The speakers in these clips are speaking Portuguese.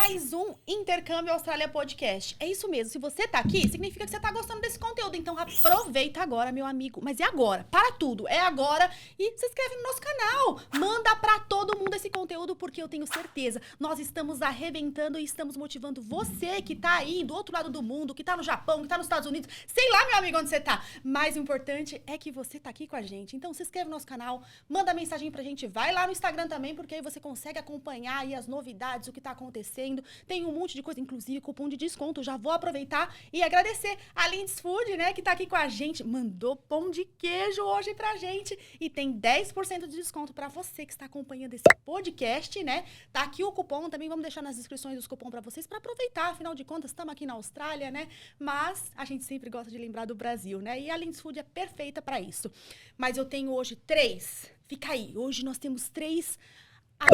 mais um Intercâmbio Austrália Podcast. É isso mesmo, se você tá aqui, significa que você tá gostando desse conteúdo. Então aproveita agora, meu amigo. Mas é agora, para tudo, é agora. E se inscreve no nosso canal. Manda pra todo mundo esse conteúdo, porque eu tenho certeza, nós estamos arrebentando e estamos motivando você que tá aí do outro lado do mundo, que tá no Japão, que tá nos Estados Unidos. Sei lá, meu amigo, onde você tá. Mas o importante é que você tá aqui com a gente. Então se inscreve no nosso canal, manda mensagem pra gente, vai lá no Instagram também, porque aí você consegue acompanhar aí as novidades, o que tá acontecendo. Tem um monte de coisa, inclusive cupom de desconto. Já vou aproveitar e agradecer a Linds Food, né, que tá aqui com a gente. Mandou pão de queijo hoje pra gente e tem 10% de desconto pra você que está acompanhando esse podcast, né? Tá aqui o cupom, também vamos deixar nas descrições os cupons pra vocês, pra aproveitar. Afinal de contas, estamos aqui na Austrália, né? Mas a gente sempre gosta de lembrar do Brasil, né? E a Linds Food é perfeita pra isso. Mas eu tenho hoje 3. Fica aí. Hoje nós temos 3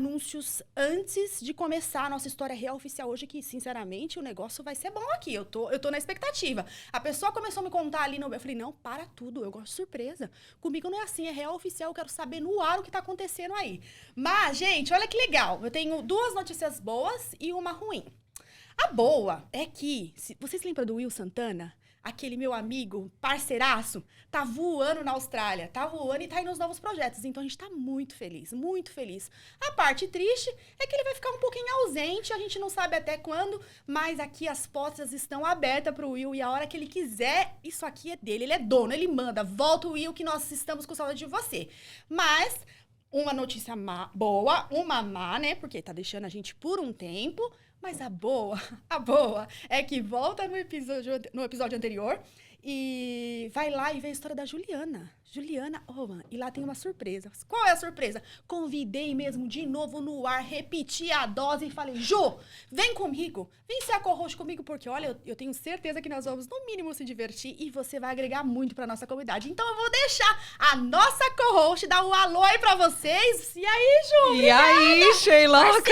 anúncios antes de começar a nossa história real oficial hoje, que, sinceramente, o negócio vai ser bom aqui. Eu tô na expectativa. A pessoa começou a me contar ali, eu falei, não, para tudo, eu gosto de surpresa. Comigo não é assim, é real oficial, eu quero saber no ar o que tá acontecendo aí. Mas, gente, olha que legal. Eu tenho 2 notícias boas e uma ruim. A boa é que, vocês lembram do Will Santana? Aquele meu amigo, parceiraço, tá voando na Austrália, tá voando e tá indo nos novos projetos. Então, a gente tá muito feliz, muito feliz. A parte triste é que ele vai ficar um pouquinho ausente, a gente não sabe até quando, mas aqui as portas estão abertas pro Will e a hora que ele quiser, isso aqui é dele, ele é dono, ele manda. Volta, Will, que nós estamos com saudade de você. Mas uma notícia boa, uma má, né, porque tá deixando a gente por um tempo. Mas a boa é que volta no episódio anterior e vai lá e vê a história da Juliana Oman. E lá tem uma surpresa. Qual é a surpresa? Convidei mesmo de novo no ar, repeti a dose e falei, Ju, vem comigo, vem ser a co-host comigo, porque olha, eu tenho certeza que nós vamos no mínimo se divertir e você vai agregar muito pra nossa comunidade. Então eu vou deixar a nossa co-host dar um alô aí pra vocês. E aí, Ju? E aí, Sheiloca?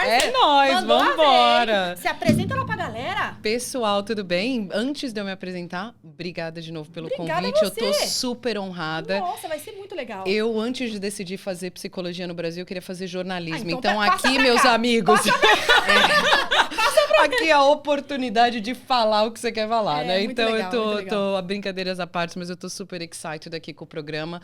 É nóis, vambora. Se apresenta lá pra galera. Pessoal, tudo bem? Antes de eu me apresentar, obrigada de novo pelo Obrigada convite. a você. Eu tô super honrada. Nossa, vai ser muito legal. Eu, antes de decidir fazer psicologia no Brasil, eu queria fazer jornalismo. Então aqui, meus amigos, aqui é a oportunidade de falar o que você quer falar, né? Então, legal, eu tô a brincadeiras à parte, mas eu tô super excited aqui com o programa.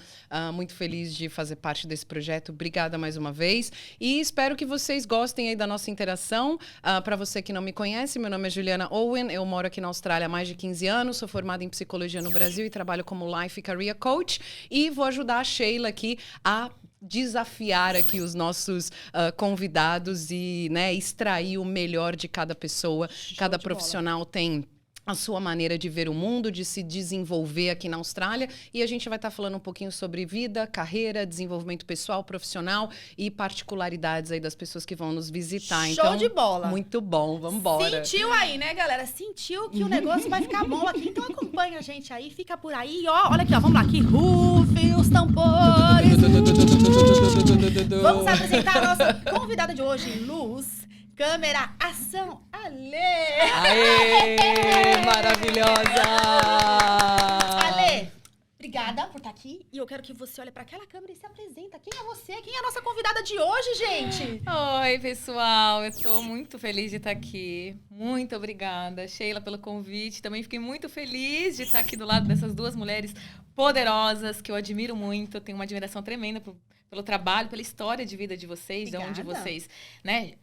Muito feliz de fazer parte desse projeto. Obrigada mais uma vez. E espero que vocês gostem aí da nossa interação. Para você que não me conhece, meu nome é Juliana Owen. Eu moro aqui na Austrália há mais de 15 anos. Sou formada em psicologia no Brasil e trabalho como Life Career Coach. E vou ajudar a Sheila aqui a desafiar aqui os nossos convidados e, né, extrair o melhor de cada pessoa. Cada profissional tem a sua maneira de ver o mundo, de se desenvolver aqui na Austrália. E a gente vai estar falando um pouquinho sobre vida, carreira, desenvolvimento pessoal, profissional e particularidades aí das pessoas que vão nos visitar. Show então, de bola. Muito bom, vamos embora. Sentiu aí, né, galera? Sentiu que o negócio vai ficar bom aqui. Então acompanha a gente aí, fica por aí. Ó, olha aqui, ó, vamos lá. Aqui, rufem os tambores. Vamos apresentar a nossa convidada de hoje, Luz. Câmera, ação, Ale! Aê, maravilhosa! Ale, obrigada por estar aqui. E eu quero que você olhe para aquela câmera e se apresenta. Quem é você? Quem é a nossa convidada de hoje, gente? Oi, pessoal. Eu estou muito feliz de estar aqui. Muito obrigada, Sheila, pelo convite. Também fiquei muito feliz de estar aqui do lado dessas 2 mulheres poderosas que eu admiro muito. Eu tenho uma admiração tremenda pelo trabalho, pela história de vida de vocês, Obrigada. de onde vocês, né,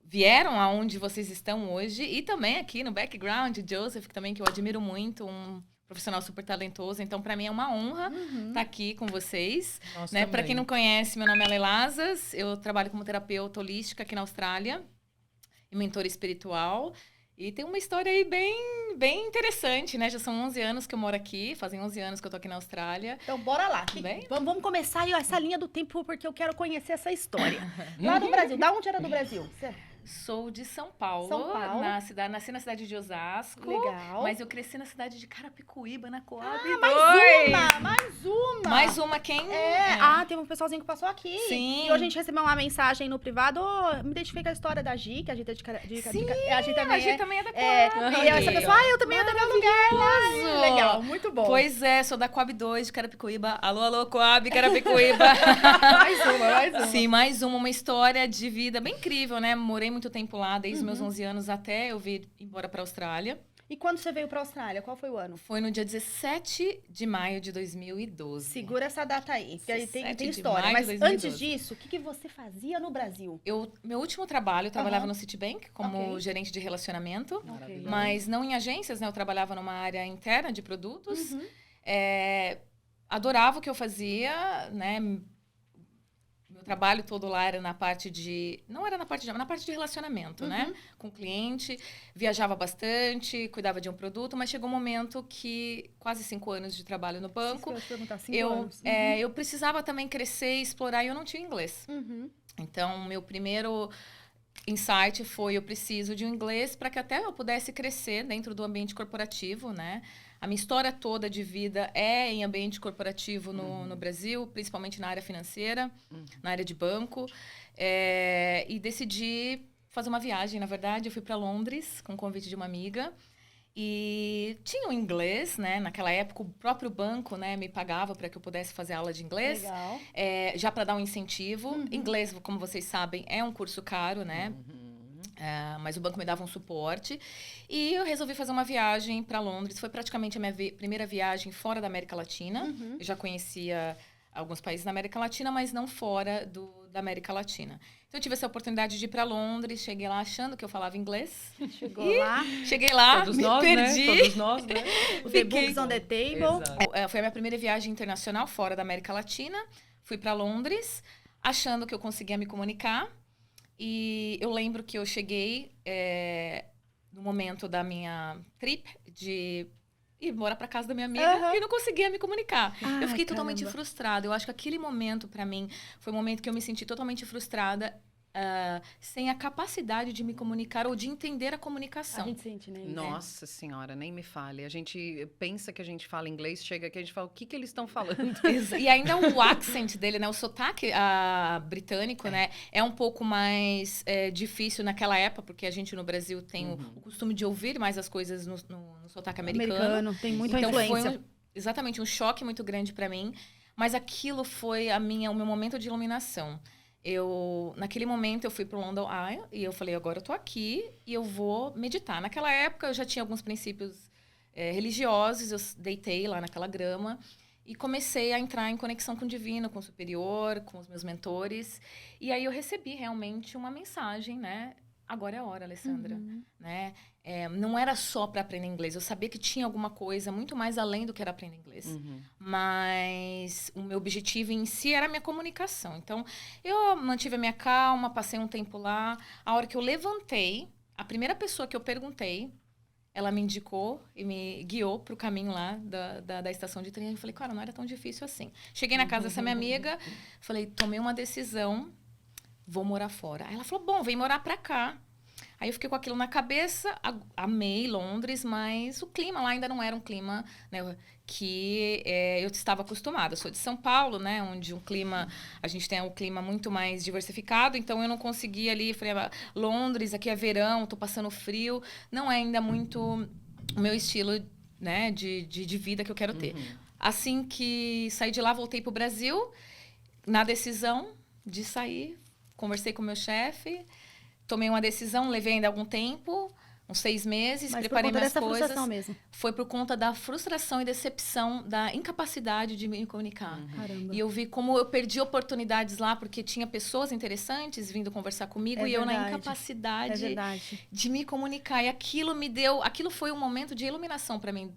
vieram aonde vocês estão hoje. E também aqui no background, Joseph, também, que eu admiro muito, um profissional super talentoso. Então, para mim é uma honra estar aqui com vocês. Né? Para quem não conhece, meu nome é Ale Lazas. Eu trabalho como terapeuta holística aqui na Austrália e mentora espiritual. E tem uma história aí bem interessante, né? Já são 11 anos que eu moro aqui, fazem 11 anos que eu tô aqui na Austrália. Então, bora lá. Tudo bem? Vamos começar aí, ó, essa linha do tempo, porque eu quero conhecer essa história. Lá do Brasil. Da onde era do Brasil? Sou de São Paulo. São Paulo. Nasci na cidade de Osasco. Legal. Mas eu cresci na cidade de Carapicuíba, na Coab. Mais uma. Quem? Tem um pessoalzinho que passou aqui. Sim. E hoje a gente recebeu uma mensagem no privado. Me identifica a história da Gi, que a gente é de Sim, a Gi também é da Coab. E essa pessoa, eu também é do meu lugar. Lá. Legal, muito bom. Pois é, sou da Coab 2 de Carapicuíba. Alô, Coab, Carapicuíba. mais uma. Sim, mais uma história de vida bem incrível, né? Morei muito tempo lá, desde os meus 11 anos até eu vir embora para a Austrália. E quando você veio para a Austrália, qual foi o ano? Foi no dia 17 de maio de 2012. Segura essa data aí, porque aí tem 17 de história. maio Mas de 2012. antes disso, o que você fazia no Brasil? Meu último trabalho, eu trabalhava no Citibank como Ok. gerente de relacionamento. Maravilhoso. Mas não em agências, né? Eu trabalhava numa área interna de produtos. Adorava o que eu fazia, né? Meu trabalho todo lá era na parte de... Não era na parte de relacionamento, né? Com o cliente. Viajava bastante, cuidava de um produto. Mas chegou um momento que... Quase 5 anos de trabalho no banco. Eu ia perguntar, 5 anos. Eu precisava também crescer e explorar. E eu não tinha inglês. Então, meu primeiro insight foi: eu preciso de um inglês para que até eu pudesse crescer dentro do ambiente corporativo, né? A minha história toda de vida é em ambiente corporativo no Brasil, principalmente na área financeira, na área de banco. E decidi fazer uma viagem, na verdade. Eu fui para Londres com o convite de uma amiga. E tinha o inglês, né? Naquela época, o próprio banco, né, me pagava para que eu pudesse fazer aula de inglês. Legal. Já para dar um incentivo. Inglês, como vocês sabem, é um curso caro, né? Mas o banco me dava um suporte. E eu resolvi fazer uma viagem para Londres. Foi praticamente a minha primeira viagem fora da América Latina. Eu já conhecia alguns países da América Latina, mas não fora da América Latina. Então, eu tive essa oportunidade de ir para Londres. Cheguei lá achando que eu falava inglês. Cheguei lá, Todos me nós, perdi. né? Todos nós, né? O The Books on the Table. Exato. Foi a minha primeira viagem internacional fora da América Latina. Fui para Londres, achando que eu conseguia me comunicar. E eu lembro que eu cheguei no momento da minha trip de ir embora para casa da minha amiga e não conseguia me comunicar. Eu fiquei totalmente frustrada. Eu acho que aquele momento, para mim, foi um momento que eu me senti totalmente frustrada, sem a capacidade de me comunicar ou de entender a comunicação. A gente sente, né? Nossa senhora, nem me fale. A gente pensa que a gente fala inglês, chega aqui a gente fala, o que eles estão falando? E ainda o accent dele, né? O sotaque britânico, né? É um pouco mais difícil naquela época, porque a gente no Brasil tem o costume de ouvir mais as coisas no sotaque americano. Tem muita Então influência. foi exatamente um choque muito grande para mim. Mas aquilo foi o meu momento de iluminação. Naquele momento, eu fui para o London Eye e eu falei, agora eu tô aqui e eu vou meditar. Naquela época, eu já tinha alguns princípios religiosos, eu deitei lá naquela grama e comecei a entrar em conexão com o divino, com o superior, com os meus mentores. E aí eu recebi realmente uma mensagem, né? Agora é a hora, Alessandra. Né? Não era só para aprender inglês. Eu sabia que tinha alguma coisa muito mais além do que era aprender inglês. Mas o meu objetivo em si era a minha comunicação. Então, eu mantive a minha calma, passei um tempo lá. A hora que eu levantei, a primeira pessoa que eu perguntei, ela me indicou e me guiou para o caminho lá da estação de trem. Eu falei, cara, não era tão difícil assim. Cheguei na casa dessa minha amiga, falei, tomei uma decisão, vou morar fora. Aí ela falou, bom, vem morar para cá. Aí eu fiquei com aquilo na cabeça, amei Londres, mas o clima lá ainda não era um clima, né, que eu estava acostumada. Eu sou de São Paulo, né, onde a gente tem um clima muito mais diversificado, então eu não conseguia ali, falei, Londres, aqui é verão, tô passando frio, não é ainda muito o meu estilo, né, de vida que eu quero ter. Assim que saí de lá, voltei pro Brasil, na decisão de sair, conversei com o meu chefe, tomei uma decisão, levei ainda algum tempo, uns 6 meses, Mas preparei minhas coisas. Frustração mesmo. Foi por conta da frustração e decepção, da incapacidade de me comunicar. Caramba. E eu vi como eu perdi oportunidades lá, porque tinha pessoas interessantes vindo conversar comigo e eu na incapacidade de me comunicar. E aquilo foi um momento de iluminação para mim.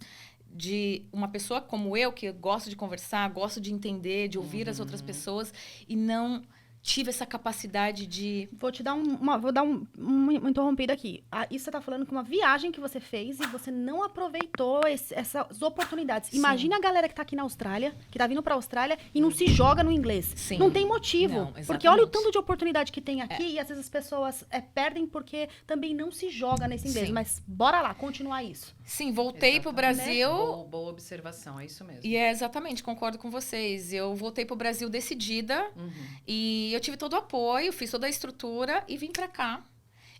De uma pessoa como eu, que gosto de conversar, gosto de entender, de ouvir as outras pessoas e não tive essa capacidade de... Vou dar uma interrompida aqui. Isso você tá falando que uma viagem que você fez e você não aproveitou essas oportunidades. Sim. Imagina a galera que tá aqui na Austrália, que tá vindo pra Austrália e não se joga no inglês. Sim. Não tem motivo. Não, porque exatamente. olha o tanto de oportunidade que tem aqui e às vezes as pessoas perdem porque também não se joga nesse inglês. Sim. Mas bora lá, continuar isso. Sim, voltei pro Brasil... Boa observação, é isso mesmo. E exatamente, concordo com vocês. Eu voltei pro Brasil decidida e eu tive todo o apoio, fiz toda a estrutura e vim pra cá.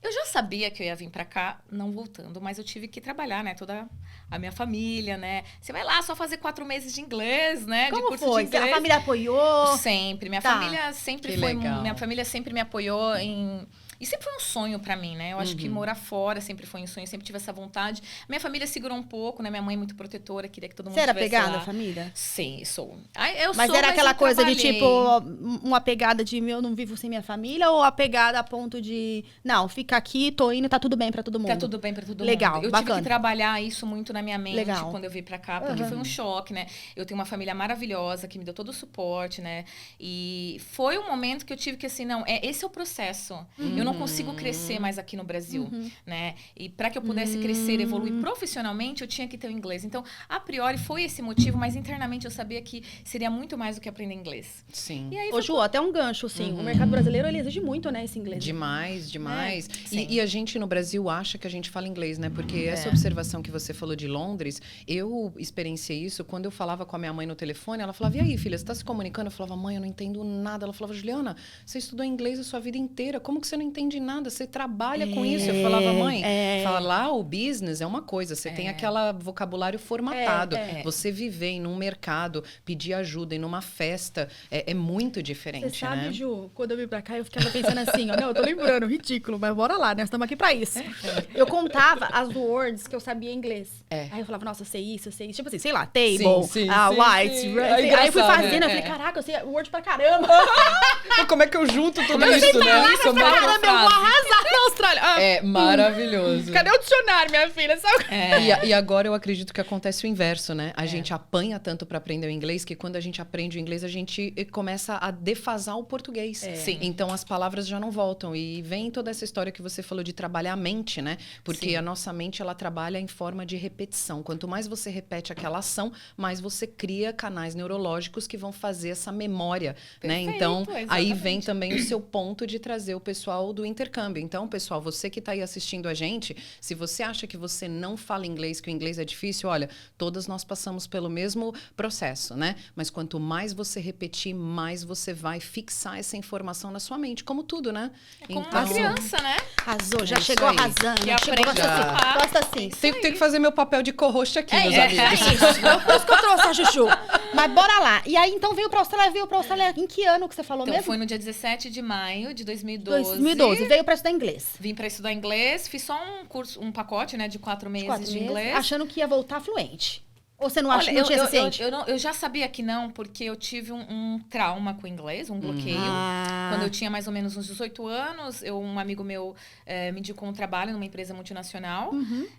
Eu já sabia que eu ia vir pra cá, não voltando, mas eu tive que trabalhar, né? Toda a minha família, né? Você vai lá só fazer 4 meses de inglês, né? Como de curso foi? de inglês. A família apoiou? Sempre. Minha Tá. família sempre Que legal. Minha família sempre me apoiou em E sempre foi um sonho pra mim, né? Eu acho que morar fora sempre foi um sonho, sempre tive essa vontade. Minha família segurou um pouco, né? Minha mãe é muito protetora, queria que todo mundo Você era estivesse pegada, lá. família? Sim, sou. Mas era aquela eu coisa de, trabalhei. tipo, uma pegada de eu não vivo sem minha família, ou a pegada a ponto de, não, fica aqui, tô indo, tá tudo bem pra todo mundo? Tá tudo bem pra todo Legal, mundo. Eu bacana. tive que trabalhar isso muito na minha mente Legal. quando eu vim pra cá, porque foi um choque, né? Eu tenho uma família maravilhosa que me deu todo o suporte, né? E foi um momento que eu tive que, assim, não, esse é o processo. Eu não consigo crescer mais aqui no Brasil, né? E para que eu pudesse crescer, evoluir profissionalmente, eu tinha que ter o inglês. Então, a priori, foi esse motivo, mas internamente eu sabia que seria muito mais do que aprender inglês. Sim. E aí, Ô, Ju, até um gancho, sim. O mercado brasileiro, ele exige muito, né, esse inglês. Demais, demais. Sim. E a gente no Brasil acha que a gente fala inglês, né? Porque essa observação que você falou de Londres, eu experienciei isso quando eu falava com a minha mãe no telefone. Ela falava, e aí, filha, você tá se comunicando? Eu falava, mãe, eu não entendo nada. Ela falava, Juliana, você estudou inglês a sua vida inteira. Como que você não entende nada? Você trabalha com isso. Eu falava, mãe, falar o business é uma coisa. Você tem aquele vocabulário formatado. Você viver em um mercado, pedir ajuda em uma festa, é muito diferente, Você sabe, né? Ju, quando eu vim pra cá, eu ficava pensando assim, ó, não, eu tô lembrando, ridículo, mas bora lá, nós estamos aqui pra isso. Eu contava as words que eu sabia em inglês. Aí eu falava, nossa, eu sei isso. Tipo assim, sei lá, table, white, sim. aí eu fui engraçado, fazendo, eu né? falei, caraca, eu sei word pra caramba. Como é que eu junto tudo eu isso, sei né? falar, Isso é mas pra maravilhoso. Caramba, eu vou arrasar na Austrália. É maravilhoso. Cadê o dicionário, minha filha? Sabe? E agora eu acredito que acontece o inverso, né? A gente apanha tanto para aprender o inglês que quando a gente aprende o inglês, a gente começa a defasar o português. Sim. Então as palavras já não voltam. E vem toda essa história que você falou de trabalhar a mente, né? Porque a nossa mente, ela trabalha em forma de repetição. Quanto mais você repete aquela ação, mais você cria canais neurológicos que vão fazer essa memória, né? Perfeito, Então, aí exatamente. vem também o seu ponto de trazer o pessoal do intercâmbio. Então, pessoal, você que está aí assistindo a gente, se você acha que você não fala inglês, que o inglês é difícil, olha, todas nós passamos pelo mesmo processo, né? Mas quanto mais você repetir, mais você vai fixar essa informação na sua mente, como tudo, né? Como uma criança, né? Arrasou, já É isso chegou aí. arrasando. Que Chegou, aprende gosta a assim. falar. Gosta assim. Tem que fazer meu papel de co-host aqui, meus É amigos. isso. Por isso que eu trouxe a Juju. Mas bora lá. E aí, então, veio pra Austrália em que ano que você falou Então, mesmo? foi no dia 17 de maio de 2012. 2012. Veio pra estudar inglês. Vim para estudar inglês, fiz só um curso, um pacote, né, de 4 meses 4 de meses, inglês. achando que ia voltar fluente. Ou você não acha Olha, que não tinha suficiente? eu já sabia que não, porque eu tive um trauma com o inglês, um bloqueio. Quando eu tinha mais ou menos uns 18 anos, um amigo meu me indicou um trabalho numa empresa multinacional.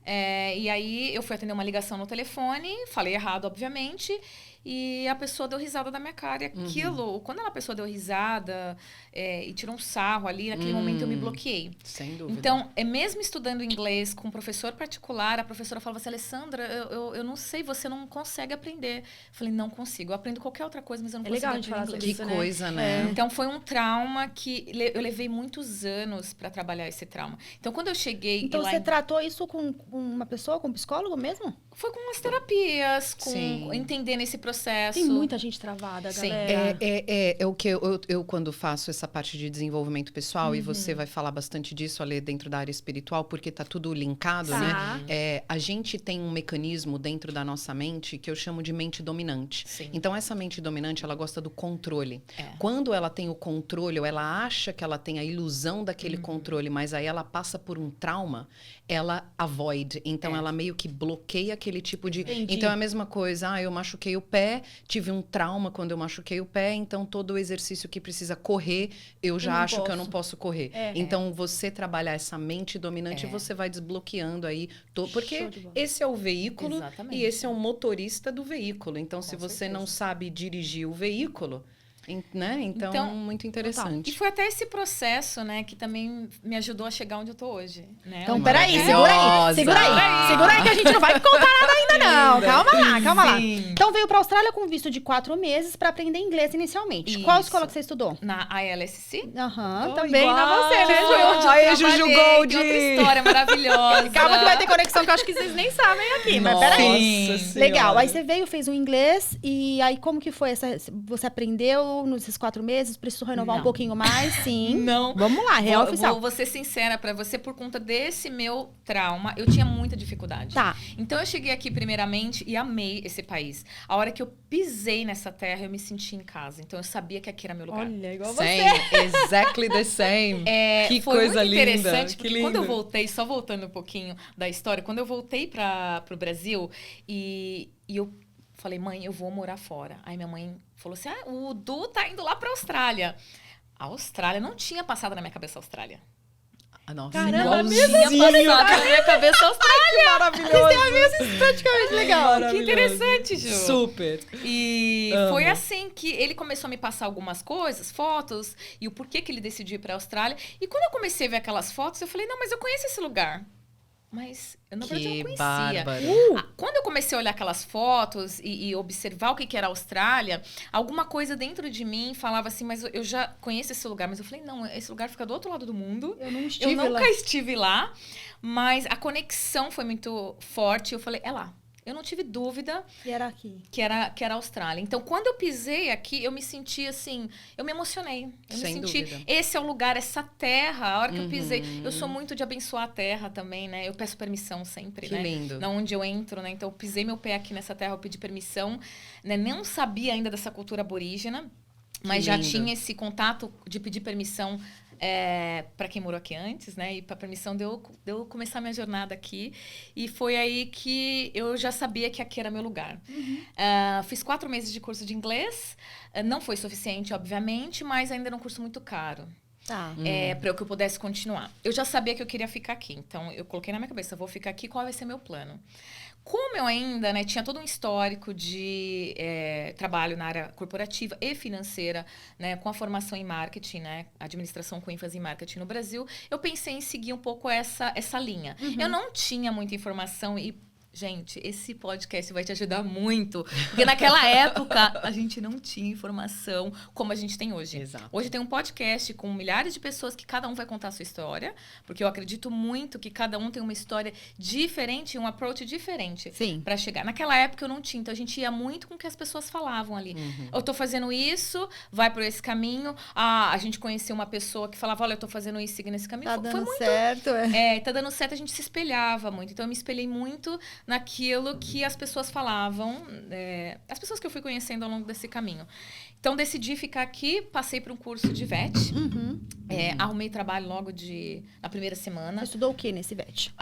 E aí eu fui atender uma ligação no telefone, falei errado, obviamente. E a pessoa deu risada da minha cara. E aquilo, quando a pessoa deu risada e tirou um sarro ali, naquele momento eu me bloqueei. Sem dúvida. Então, mesmo estudando inglês com um professor particular, a professora falava assim, Alessandra, eu não sei, você não consegue aprender. Eu falei, não consigo. Eu aprendo qualquer outra coisa, mas eu não consigo legal a gente aprender falar inglês. sobre que isso, né? coisa, né? Então, foi um trauma que eu levei muitos anos para trabalhar esse trauma. Então, quando eu cheguei... Então, lá você tratou isso com uma pessoa, com um psicólogo mesmo? Foi com as terapias, Sim. com entendendo esse processo. Tem muita gente travada, Sim. galera. É o que eu quando faço essa parte de desenvolvimento pessoal, e você vai falar bastante disso, ali dentro da área espiritual, porque tá tudo linkado, Tá. né? A gente tem um mecanismo dentro da nossa mente que eu chamo de mente dominante. Sim. Então, essa mente dominante, ela gosta do controle. Quando ela tem o controle, ou ela acha que ela tem a ilusão daquele controle, mas aí ela passa por um trauma, ela avoid. Então, ela meio que bloqueia aquele tipo de... Entendi. Então, é a mesma coisa. Eu machuquei o pé, tive um trauma quando eu machuquei o pé, então todo o exercício que precisa correr, eu já não acho que eu não posso. posso correr. Então, você trabalhar essa mente dominante, você vai desbloqueando aí... Porque Show de bola. esse é o veículo Exatamente. e esse é o motorista do veículo. Então, se você certeza. não sabe dirigir o veículo, né? Então, muito interessante. E foi até esse processo, né, que também me ajudou a chegar onde eu tô hoje, né? Então, Onde- peraí, Maravilhosa. segura aí. Segura aí que a gente não vai contar nada ainda, não. Calma lá. Sim. Então, veio pra Austrália com visto de 4 meses pra aprender inglês inicialmente. Qual Isso. escola que você estudou? Na ILSC. Aham, Oh, também igual. na você, né, Foi onde Ju? eu Ai, Juju trabalhei, Gold. tem outra história maravilhosa. Calma que vai ter conexão que eu acho que vocês nem sabem aqui, mas Nossa peraí. Senhora. Legal, aí você veio, fez o inglês, e aí como que foi você aprendeu nesses 4 meses? Preciso renovar um Não. pouquinho mais? Sim. Não. Vamos lá, real oficial. Vou ser sincera pra você, por conta desse meu trauma, eu tinha muita dificuldade. Tá. Então eu cheguei aqui primeiramente e amei esse país. A hora que eu pisei nessa terra, eu me senti em casa. Então eu sabia que aqui era meu lugar. Olha, igual Same, você. exactly the same. Que foi coisa muito linda. interessante, Que porque lindo. quando eu voltei, só voltando um pouquinho da história, quando eu voltei para o Brasil e eu falei, mãe, eu vou morar fora. Aí minha mãe falou assim, o Du tá indo lá pra Austrália. A Austrália, não tinha passado na minha cabeça a Austrália. Nossa, Caramba, Não tinha passado na minha cabeça a Austrália. maravilhoso. Praticamente legal. Que interessante, Ju. Super. E Amo. foi assim que ele começou a me passar algumas coisas, fotos, e o porquê que ele decidiu ir pra Austrália. E quando eu comecei a ver aquelas fotos, eu falei, não, mas eu conheço esse lugar. Mas eu, na verdade, eu não Que conhecia. bárbaro. Quando eu comecei a olhar aquelas fotos e observar o que era a Austrália, alguma coisa dentro de mim falava assim, mas eu já conheço esse lugar. Mas eu falei, não, esse lugar fica do outro lado do mundo. Eu não Eu estive nunca lá. estive lá, mas a conexão foi muito forte. Eu falei, é lá. Eu não tive dúvida E era aqui. que era a Austrália. Então, quando eu pisei aqui, eu me senti assim, eu me emocionei. Eu Sem me senti, dúvida. esse é o lugar, essa terra. A hora que eu pisei, eu sou muito de abençoar a terra também, né? Eu peço permissão sempre, Que né? lindo. Na onde eu entro, né? Então, eu pisei meu pé aqui nessa terra, eu pedi permissão, né? Não sabia ainda dessa cultura aborígena, mas já lindo. tinha esse contato de pedir permissão para quem morou aqui antes, né? E para permissão de eu começar minha jornada aqui. E foi aí que eu já sabia que aqui era meu lugar. Fiz 4 meses de curso de inglês. Não foi suficiente, obviamente, mas ainda era um curso muito caro. Tá. Para que eu pudesse continuar. Eu já sabia que eu queria ficar aqui. Então, eu coloquei na minha cabeça, vou ficar aqui, qual vai ser meu plano? Como eu ainda, né, tinha todo um histórico de trabalho na área corporativa e financeira, né, com a formação em marketing, né, administração com ênfase em marketing no Brasil, eu pensei em seguir um pouco essa linha. Eu não tinha muita informação e gente, esse podcast vai te ajudar muito. Porque naquela época, a gente não tinha informação como a gente tem hoje. Exato. Hoje tem um podcast com milhares de pessoas que cada um vai contar a sua história. Porque eu acredito muito que cada um tem uma história diferente, um approach diferente. Sim. Pra chegar. Naquela época eu não tinha. Então a gente ia muito com o que as pessoas falavam ali. Eu tô fazendo isso, vai por esse caminho. A gente conheceu uma pessoa que falava, olha, eu tô fazendo isso, seguindo esse caminho. Tá Foi dando muito certo. tá dando certo, a gente se espelhava muito. Então, eu me espelhei muito naquilo que as pessoas falavam, as pessoas que eu fui conhecendo ao longo desse caminho. Então, decidi ficar aqui, passei para um curso de VET, arrumei trabalho logo na primeira semana. Você estudou o que nesse VET?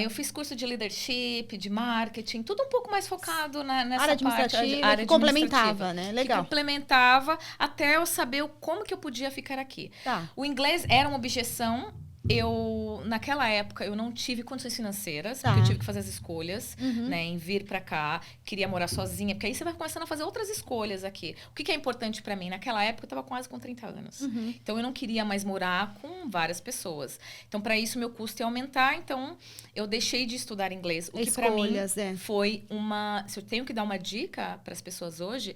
Eu fiz curso de leadership, de marketing, tudo um pouco mais focado nessa Área administrativa, parte. Área que complementava, administrativa, né? Legal. Que complementava até eu saber como que eu podia ficar aqui. Tá. O inglês era uma objeção. Naquela época, eu não tive condições financeiras, Tá. porque eu tive que fazer as escolhas, né, em vir pra cá, queria morar sozinha, porque aí você vai começando a fazer outras escolhas aqui. O que é importante pra mim? Naquela época, eu tava quase com 30 anos. Então, eu não queria mais morar com várias pessoas. Então, pra isso, meu custo ia aumentar, então, eu deixei de estudar inglês. O que pra mim Escolhas, foi se eu tenho que dar uma dica para as pessoas hoje,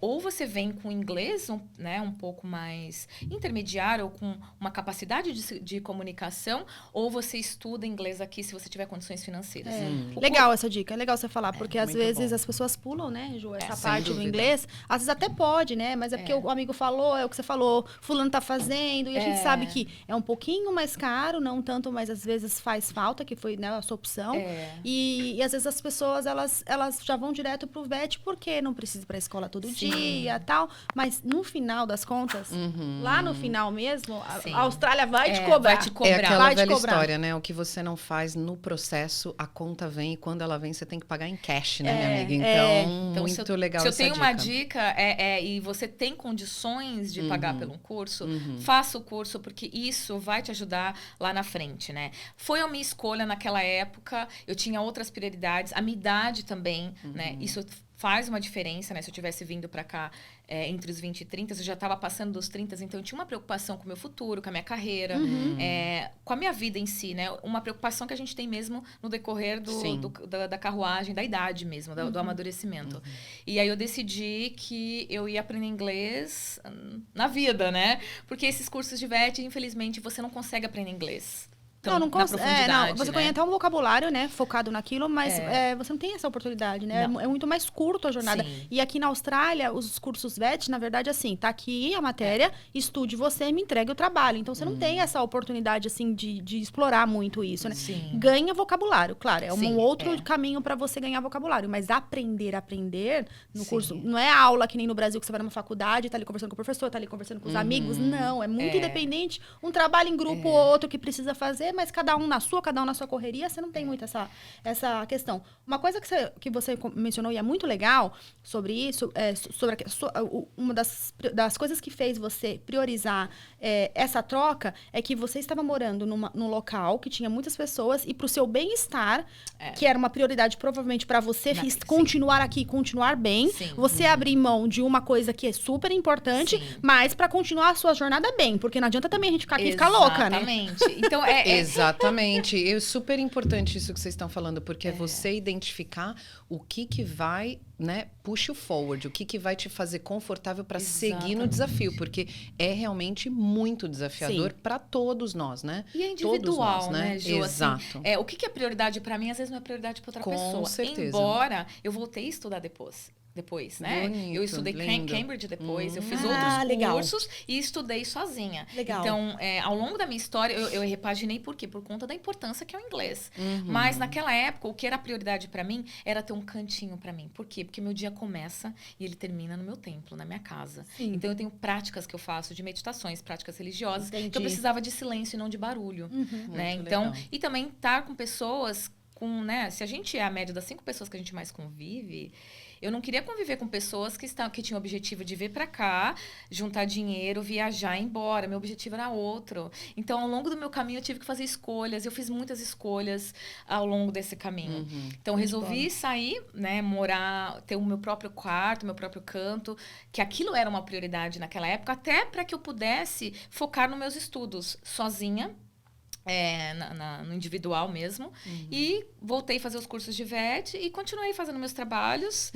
ou você vem com inglês um pouco mais intermediário ou com uma capacidade de comunicação, ou você estuda inglês aqui se você tiver condições financeiras. Legal essa dica, é legal você falar, porque às muito vezes bom. as pessoas pulam, né, Ju, essa sem parte do dúvida. inglês. Às vezes até pode, né, mas é porque o amigo falou, é o que você falou, fulano tá fazendo, e a gente sabe que é um pouquinho mais caro, não tanto, mas às vezes faz falta, que foi, né, a sua opção. E às vezes as pessoas, elas já vão direto pro VET, porque não precisa ir pra escola todo dia e tal, mas no final das contas, lá no final mesmo, Sim. a Austrália vai te cobrar. Vai te cobrar. É aquela Vai te velha cobrar. história, né? O que você não faz no processo, a conta vem e quando ela vem, você tem que pagar em cash, né, minha amiga? Então, Então, muito legal se eu essa tenho dica. uma dica, e você tem condições de pagar pelo curso, faça o curso, porque isso vai te ajudar lá na frente, né? Foi a minha escolha naquela época, eu tinha outras prioridades, a minha idade também, né? Isso faz uma diferença, né? Se eu tivesse vindo pra cá entre os 20 e 30, eu já estava passando dos 30, então eu tinha uma preocupação com o meu futuro, com a minha carreira, com a minha vida em si, né? Uma preocupação que a gente tem mesmo no decorrer da carruagem, da idade mesmo, do amadurecimento. E aí eu decidi que eu ia aprender inglês na vida, né? Porque esses cursos de VET, infelizmente, você não consegue aprender inglês tão na profundidade, você né? conhece até um vocabulário, né, focado naquilo, mas você não tem essa oportunidade, né? É muito mais curto a jornada. Sim. E aqui na Austrália, os cursos VET, na verdade, assim, tá aqui a matéria, estude você e me entregue o trabalho. Então, você não tem essa oportunidade, assim, de explorar muito isso, né? Sim. Ganha vocabulário, claro, é Sim, um outro caminho para você ganhar vocabulário, mas aprender no curso, não é aula que nem no Brasil, que você vai numa faculdade, tá ali conversando com o professor, tá ali conversando com os amigos, não, é muito independente, um trabalho em grupo ou outro que precisa fazer, mas cada um na sua correria, você não tem muito essa questão. Uma coisa que você mencionou e é muito legal sobre isso, uma das coisas que fez você priorizar essa troca é que você estava morando num local que tinha muitas pessoas e para o seu bem-estar, que era uma prioridade provavelmente para você continuar aqui, continuar bem, você abrir mão de uma coisa que é super importante, mas para continuar a sua jornada bem, porque não adianta também a gente ficar aqui e ficar louca, né? Exatamente. Então, Exatamente. É super importante isso que vocês estão falando, porque é você identificar o que vai, né, push you forward, o que vai te fazer confortável para seguir no desafio, porque é realmente muito desafiador para todos nós, né? E é individual, nós, né, Ju? Exato. Assim, o que é prioridade para mim, às vezes não é prioridade para outra pessoa. Com certeza. Embora eu voltei a estudar depois, né? Bonito, Eu estudei lindo. Cambridge depois, eu fiz outros cursos e estudei sozinha. Legal. Então, ao longo da minha história, eu repaginei por quê? Por conta da importância que é o inglês. Mas naquela época, o que era prioridade para mim era ter um cantinho para mim. Por quê? Porque meu dia começa e ele termina no meu templo, na minha casa. Sim. Então, eu tenho práticas que eu faço de meditações, práticas religiosas, Entendi. que eu precisava de silêncio e não de barulho. Né? Muito Então, legal. e também estar com pessoas né? Se a gente é a média das 5 pessoas que a gente mais convive, eu não queria conviver com pessoas que tinham o objetivo de vir para cá, juntar dinheiro, viajar e ir embora. Meu objetivo era outro. Então, ao longo do meu caminho, eu tive que fazer escolhas. Eu fiz muitas escolhas ao longo desse caminho. Então, resolvi sair, né? Morar, ter o meu próprio quarto, meu próprio canto, que aquilo era uma prioridade naquela época, até para que eu pudesse focar nos meus estudos sozinha. No individual mesmo. E voltei a fazer os cursos de VET e continuei fazendo meus trabalhos.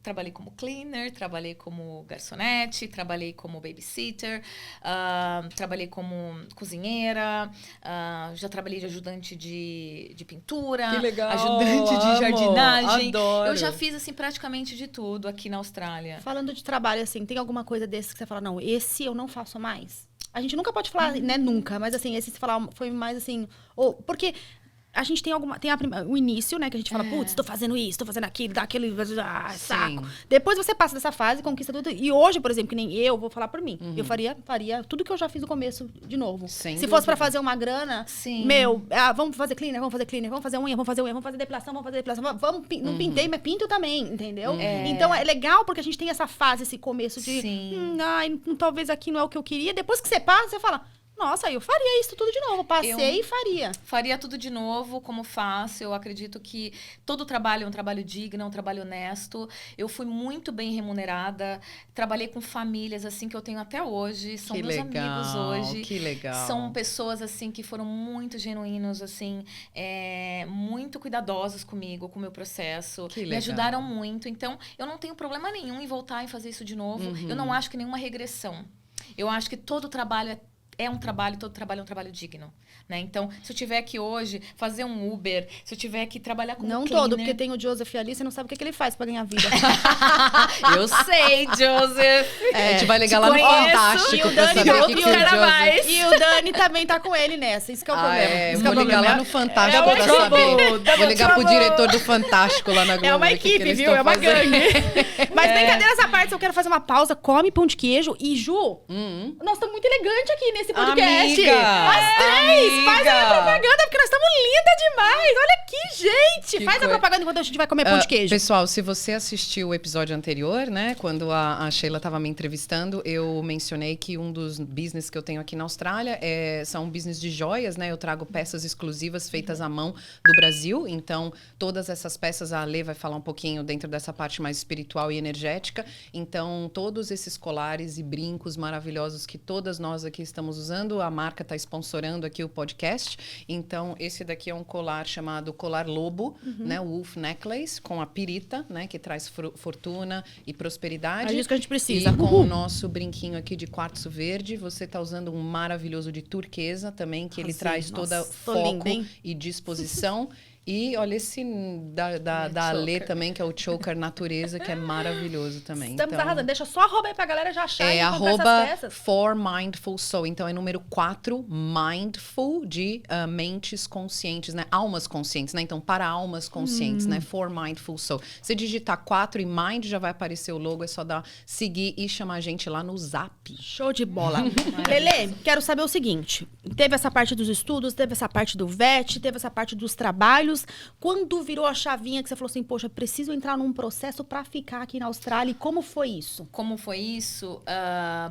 Trabalhei como cleaner, trabalhei como garçonete, trabalhei como babysitter, trabalhei como cozinheira, já trabalhei de ajudante de pintura, que legal, ajudante de jardinagem. Adoro. Eu já fiz assim praticamente de tudo aqui na Austrália. Falando de trabalho, assim, tem alguma coisa desse que você fala, não, esse eu não faço mais? A gente nunca pode falar, né, nunca, mas assim, esse se falar foi mais assim, porque a gente tem o início, né, que a gente fala, putz, tô fazendo isso, tô fazendo aquilo, dá aquele saco. Depois você passa dessa fase, conquista tudo. E hoje, por exemplo, que nem eu, vou falar por mim. Eu faria tudo que eu já fiz no começo de novo. Se fosse pra fazer uma grana, vamos fazer cleaner, vamos fazer unha, vamos fazer depilação, não pintei, mas pinto também, entendeu? Então é legal porque a gente tem essa fase, esse começo de, talvez aqui não é o que eu queria. Depois que você passa, você fala, nossa, eu faria isso tudo de novo. Passei e faria. Faria tudo de novo, como faço. Eu acredito que todo trabalho é um trabalho digno, é um trabalho honesto. Eu fui muito bem remunerada. Trabalhei com famílias, assim, que eu tenho até hoje. São meus amigos hoje. Que legal. São pessoas, assim, que foram muito genuínos, assim, muito cuidadosos comigo, com o meu processo. Que legal. Me ajudaram muito. Então, eu não tenho problema nenhum em voltar e fazer isso de novo. Eu não acho que nenhuma regressão. Eu acho que todo trabalho todo trabalho é um trabalho digno, né? Então, se eu tiver que hoje fazer um Uber, se eu tiver que trabalhar como não cleaner... todo, porque tem o Joseph ali, você não sabe o que ele faz pra ganhar vida. Eu sei, Joseph. A gente vai ligar lá no Fantástico. E o Dani E o Dani também tá com ele nessa. Isso que é o problema. Vou ligar lá no Fantástico pra saber. Vou ligar pro diretor do Fantástico lá na Globo. É uma equipe, viu? É uma gangue. Mas brincadeiras à parte, eu quero fazer uma pausa. Come pão de queijo. E, Ju, nós estamos muito elegantes aqui nesse podcast. Amiga, As três! Faz a minha propaganda, porque nós estamos lindas demais! Olha aqui, gente! Faz a propaganda enquanto a gente vai comer pão de queijo. Pessoal, se você assistiu o episódio anterior, né? Quando a Sheila estava me entrevistando, eu mencionei que um dos business que eu tenho aqui na Austrália são um business de joias, né? Eu trago peças exclusivas feitas à mão do Brasil. Então, todas essas peças, a Ale vai falar um pouquinho dentro dessa parte mais espiritual e energética. Então, todos esses colares e brincos maravilhosos que todas nós aqui estamos usando, a marca está sponsorando aqui o podcast. Então, esse daqui é um colar chamado Colar colar lobo, né? O Wolf Necklace, com a pirita, né? Que traz fortuna e prosperidade. É isso que a gente precisa. E com o nosso brinquinho aqui de quartzo verde, você tá usando um maravilhoso de turquesa também, que ele traz toda foco lindo, e disposição. E olha esse da Alê também, que é o choker natureza, que é maravilhoso também. Estamos então, arrasando. Deixa só arroba aí pra galera já achar e comprar arroba essas peças. For Mindful Soul. Então é número 4, mindful, de mentes conscientes, né? Almas conscientes, né? Então, para almas conscientes, né? For Mindful Soul. Se digitar 4 e mind, já vai aparecer o logo. É só dar seguir e chamar a gente lá no Zap. Show de bola. Lelê, quero saber o seguinte. Teve essa parte dos estudos, teve essa parte do VET, teve essa parte dos trabalhos. Quando virou a chavinha que você falou assim, poxa, preciso entrar num processo pra ficar aqui na Austrália, e como foi isso? Como foi isso?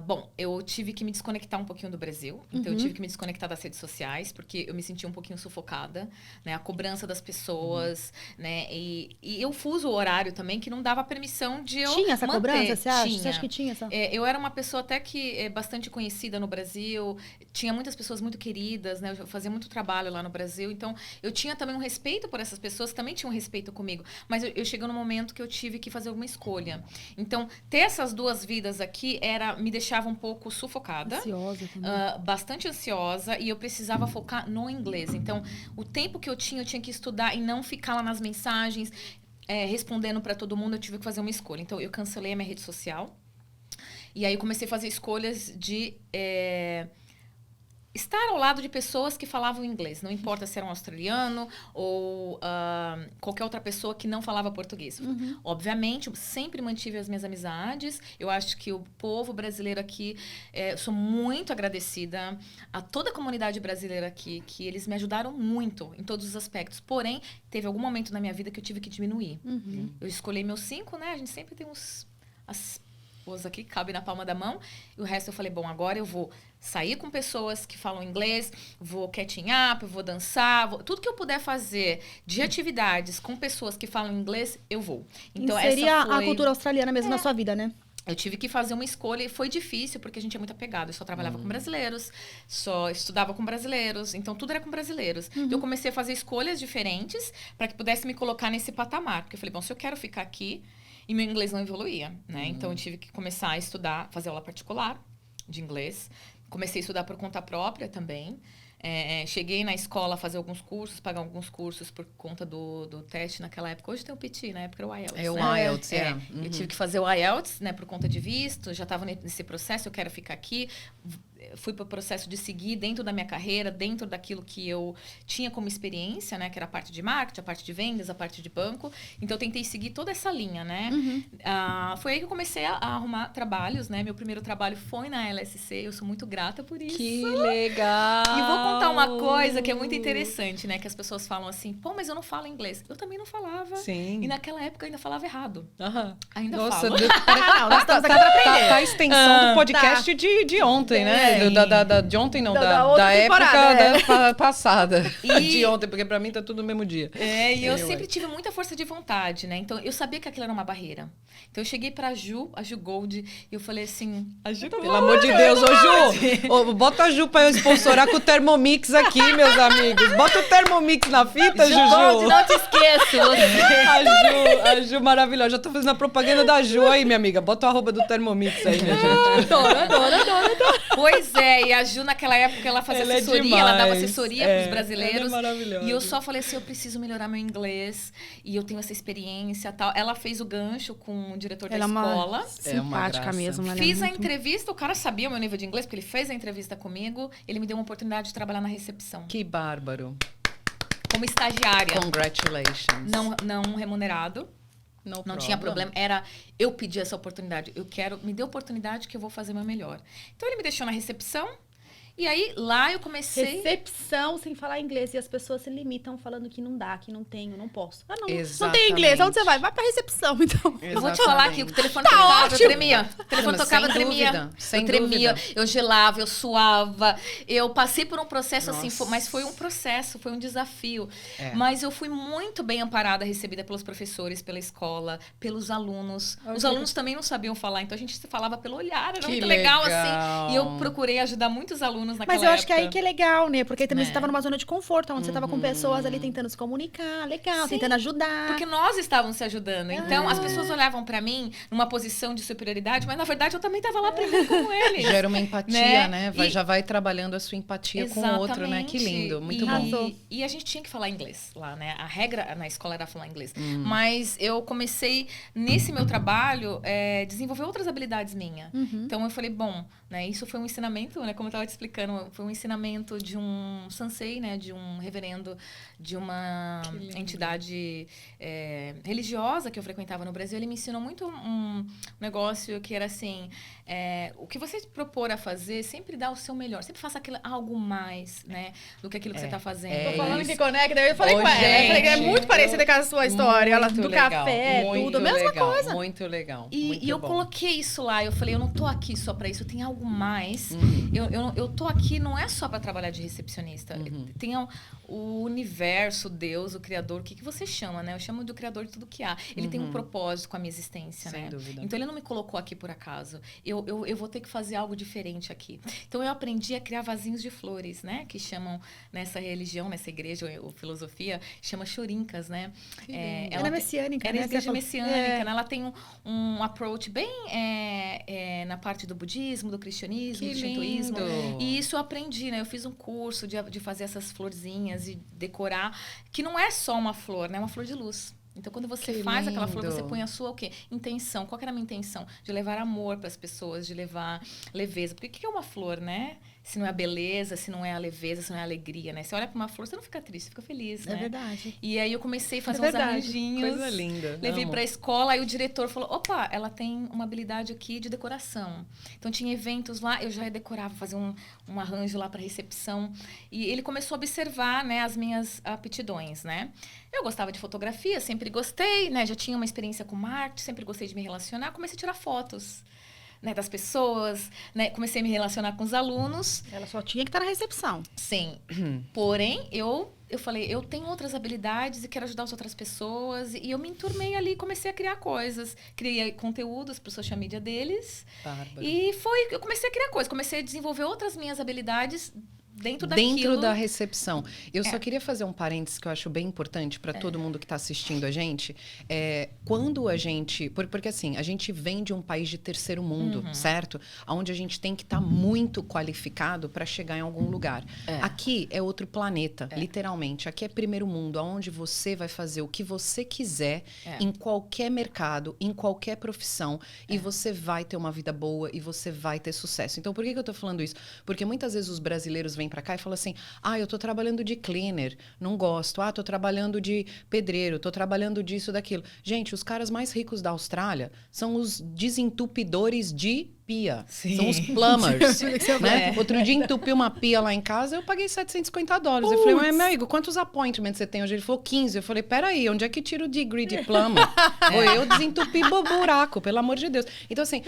Bom, eu tive que me desconectar um pouquinho do Brasil. Então, eu tive que me desconectar das redes sociais, porque eu me sentia um pouquinho sufocada, né? A cobrança das pessoas, né? E eu fuso o horário também, que não dava permissão de eu Tinha essa manter. cobrança, você acha? Tinha. Você acha que tinha essa? Eu era uma pessoa até que é bastante conhecida no Brasil. Tinha muitas pessoas muito queridas, né? Eu fazia muito trabalho lá no Brasil. Então, eu tinha também um respeito por essas pessoas que também tinham respeito comigo. Mas eu cheguei num momento que eu tive que fazer uma escolha. Então, ter essas duas vidas aqui me deixava um pouco sufocada. Ansiosa também. Bastante ansiosa. E eu precisava focar no inglês. Então, o tempo que eu tinha que estudar e não ficar lá nas mensagens, respondendo para todo mundo, eu tive que fazer uma escolha. Então, eu cancelei a minha rede social. E aí, eu comecei a fazer escolhas de... estar ao lado de pessoas que falavam inglês. Não importa se era um australiano ou qualquer outra pessoa que não falava português. Obviamente, eu sempre mantive as minhas amizades. Eu acho que o povo brasileiro aqui... sou muito agradecida a toda a comunidade brasileira aqui, que eles me ajudaram muito em todos os aspectos. Porém, teve algum momento na minha vida que eu tive que diminuir. Eu escolhi meus 5, né? A gente sempre tem as aqui, cabe na palma da mão. E o resto eu falei, bom, agora eu vou sair com pessoas que falam inglês, vou catching up, vou dançar, tudo que eu puder fazer de atividades com pessoas que falam inglês, eu vou. Então, seria essa foi... a cultura australiana mesmo na sua vida, né? Eu tive que fazer uma escolha e foi difícil, porque a gente é muito apegado. Eu só trabalhava com brasileiros, só estudava com brasileiros, então tudo era com brasileiros. Então eu comecei a fazer escolhas diferentes para que pudesse me colocar nesse patamar. Porque eu falei, bom, se eu quero ficar aqui, e meu inglês não evoluía, né? Então eu tive que começar a estudar, fazer aula particular de inglês. Comecei a estudar por conta própria também. Cheguei na escola a fazer alguns cursos, pagar alguns cursos por conta do teste naquela época. Hoje tem o PT, na época era o IELTS. O IELTS, Eu tive que fazer o IELTS, né, por conta de visto. Já estava nesse processo, eu quero ficar aqui. Fui para o processo de seguir dentro da minha carreira, dentro daquilo que eu tinha como experiência, né? Que era a parte de marketing, a parte de vendas, a parte de banco. Então, eu tentei seguir toda essa linha, né? Foi aí que eu comecei a arrumar trabalhos, né? Meu primeiro trabalho foi na LSC. Eu sou muito grata por isso. Que legal! E vou contar uma coisa que é muito interessante, né? Que as pessoas falam assim, pô, mas eu não falo inglês. Eu também não falava. Sim. E naquela época eu ainda falava errado. Ainda Nossa, falo. não, nós estamos aqui pra aprender. Tá a extensão do podcast de ontem, né? De ontem não, outra da época temporada, passada. De ontem, porque pra mim tá tudo no mesmo dia. E eu sempre tive muita força de vontade, né? Então, eu sabia que aquilo era uma barreira. Então, eu cheguei pra Ju, a Ju Gold, e eu falei assim... A Ju, pelo amor de Deus, ô Ju! Bota a Ju pra eu sponsorar com o Thermomix aqui, meus amigos. Bota o Thermomix na fita, Juju. Gold, não te esqueço. A Ju maravilhosa. Já tô fazendo a propaganda da Ju aí, minha amiga. Bota o arroba do Thermomix aí, minha gente. Adoro. Pois é, e a Ju naquela época ela fazia assessoria, ela dava assessoria pros brasileiros. Ela é maravilhosa. E eu só falei assim, eu preciso melhorar meu inglês e eu tenho essa experiência e tal. Ela fez o gancho com o diretor da escola. Simpática mesmo. Fiz a entrevista, o cara sabia o meu nível de inglês, porque ele fez a entrevista comigo. Ele me deu uma oportunidade de trabalhar na recepção. Que bárbaro. Como estagiária. Congratulations. Não remunerado. Não tinha problema. Eu pedi essa oportunidade. Me dê oportunidade que eu vou fazer meu melhor. Então, ele me deixou na recepção. E aí, lá eu comecei... Recepção sem falar inglês. E as pessoas se limitam falando que não dá, que não tenho, não posso. Não Exatamente. tem inglês. Onde você vai? Vai pra recepção, então. Eu vou te falar que o telefone tocava, eu tremia. O telefone tocava, eu tremia. Sem eu tremia, dúvida. eu gelava, eu suava. Eu passei por um processo Nossa. assim, mas foi um processo, foi um desafio. Mas eu fui muito bem amparada, recebida pelos professores, pela escola, pelos alunos. Os alunos também não sabiam falar, então a gente falava pelo olhar, era muito legal assim. E eu procurei ajudar muitos alunos alunos naquela Mas eu acho que época. aí que é legal, né? Porque também É. você tava numa zona de conforto, onde você tava com pessoas ali tentando se comunicar, legal, Sim, tentando ajudar. Porque nós estávamos se ajudando. Então, as pessoas olhavam pra mim numa posição de superioridade, mas na verdade eu também estava lá aprendendo com eles. Gera uma empatia, né? E- Já vai trabalhando a sua empatia com o outro, né? Que lindo, muito bom. E a gente tinha que falar inglês lá, né? A regra na escola era falar inglês. Mas eu comecei, nesse meu trabalho, desenvolver outras habilidades minhas. Então, eu falei, bom, né? Isso foi um ensinamento, né? Como eu estava te explicando, foi um ensinamento de um sansei, né? De um reverendo de uma entidade religiosa que eu frequentava no Brasil. Ele me ensinou muito um negócio que era assim... o que você propor a fazer, sempre dá o seu melhor. Sempre faça algo mais, né? Do que aquilo que você está fazendo. Tô falando isso. que conecta, eu falei Ô, com ela. Eu falei que é gente, muito parecida com a sua história. Ela do legal, café, muito tudo, a mesma legal, coisa. Muito legal. E muito eu bom. coloquei isso lá. Eu falei, eu não tô aqui só pra isso, tem algo mais. Eu tô aqui não é só pra trabalhar de recepcionista. Tem o universo, Deus, o Criador, o que você chama, né? Eu chamo do Criador de tudo que há. Ele tem um propósito com a minha existência, Sem né? dúvida. Então, ele não me colocou aqui por acaso. Eu vou ter que fazer algo diferente aqui. Então, eu aprendi a criar vasinhos de flores, né? Que chamam, nessa religião, nessa igreja, ou filosofia, chama chorincas, né? Ela é messiânica, Era né? igreja Você falou- messiânica, né? Ela tem um approach bem na parte do budismo, do cristianismo, Que do shintoísmo. lindo. E isso eu aprendi, né? Eu fiz um curso de fazer essas florzinhas e decorar, que não é só uma flor, né? É uma flor de luz. Então, quando você Que faz aquela flor, lindo. você põe a sua o quê? Intenção. Qual que era a minha intenção? De levar amor para as pessoas, de levar leveza. Porque o que é uma flor, né? Se não é a beleza, se não é a leveza, se não é a alegria, né? Você olha para uma flor, você não fica triste, você fica feliz, né? É verdade. E aí eu comecei a fazer uns verdade. arranjinhos. Coisa linda. Levei amo. pra escola, aí o diretor falou, opa, ela tem uma habilidade aqui de decoração. Então tinha eventos lá, eu já decorava, fazer um arranjo lá pra recepção. E ele começou a observar, né, as minhas aptidões, né? Eu gostava de fotografia, sempre gostei, né? Já tinha uma experiência com arte, sempre gostei de me relacionar. Comecei a tirar fotos, né, das pessoas, né? Comecei a me relacionar com os alunos. Ela só tinha que estar na recepção. Sim. Porém, eu falei, eu tenho outras habilidades e quero ajudar as outras pessoas. E eu me enturmei ali, comecei a criar coisas. Criei conteúdos para o social media deles. Bárbara. E eu comecei a criar coisas. Comecei a desenvolver outras minhas habilidades dentro Dentro daquilo. da recepção. Eu só queria fazer um parênteses que eu acho bem importante para todo mundo que está assistindo a gente. Quando a gente... Porque assim, a gente vem de um país de terceiro mundo, certo? Onde a gente tem que estar muito qualificado para chegar em algum lugar. Aqui é outro planeta, literalmente. Aqui é primeiro mundo, onde você vai fazer o que você quiser em qualquer mercado, em qualquer profissão. E você vai ter uma vida boa e você vai ter sucesso. Então, por que eu tô falando isso? Porque muitas vezes os brasileiros vêm para cá e falam assim, eu tô trabalhando de cleaner, não gosto. Tô trabalhando de pedreiro, tô trabalhando disso, daquilo. Gente, os caras mais ricos da Austrália são os desentupidores de pia. Sim. São os plumbers, né? Outro dia entupiu uma pia lá em casa, eu paguei $750. Eu falei, mas meu amigo, quantos appointments você tem hoje? Ele falou 15. Eu falei, peraí, onde é que tira o degree de plumber? Ou eu desentupi buraco, pelo amor de Deus. Então, assim,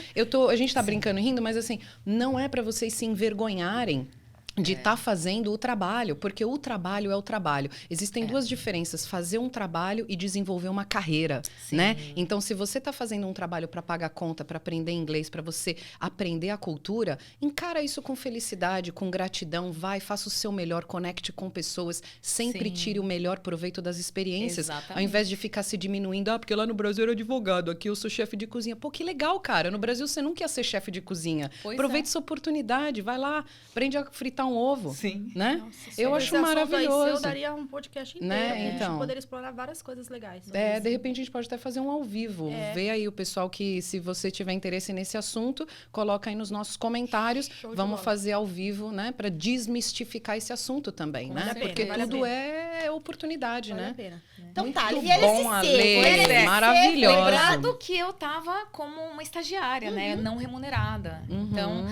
a gente tá brincando e rindo, mas assim, não é para vocês se envergonharem de estar fazendo o trabalho, porque o trabalho é o trabalho. Existem duas diferenças, fazer um trabalho e desenvolver uma carreira, né? Então, se você está fazendo um trabalho para pagar conta, para aprender inglês, para você aprender a cultura, encara isso com felicidade, com gratidão, faça o seu melhor, conecte com pessoas, sempre tire o melhor proveito das experiências, ao invés de ficar se diminuindo, porque lá no Brasil eu era advogado, aqui eu sou chefe de cozinha. Pô, que legal, cara. No Brasil você nunca ia ser chefe de cozinha. Aproveite essa oportunidade, vai lá, aprende a fritar um ovo, né? Nossa, eu acho maravilhoso. Eu daria um podcast inteiro. Né? A gente Então. poderia explorar várias coisas legais. De repente a gente pode até fazer um ao vivo. Vê aí o pessoal que, se você tiver interesse nesse assunto, coloca aí nos nossos comentários. Vamos fazer ao vivo, né? Para desmistificar esse assunto também, Vale né? a pena, Porque vale a tudo pena. é oportunidade, Vale a né? pena. Então Muito tá, bom, Ale, maravilhosa. Lembrando que eu tava como uma estagiária, né? Não remunerada. Então,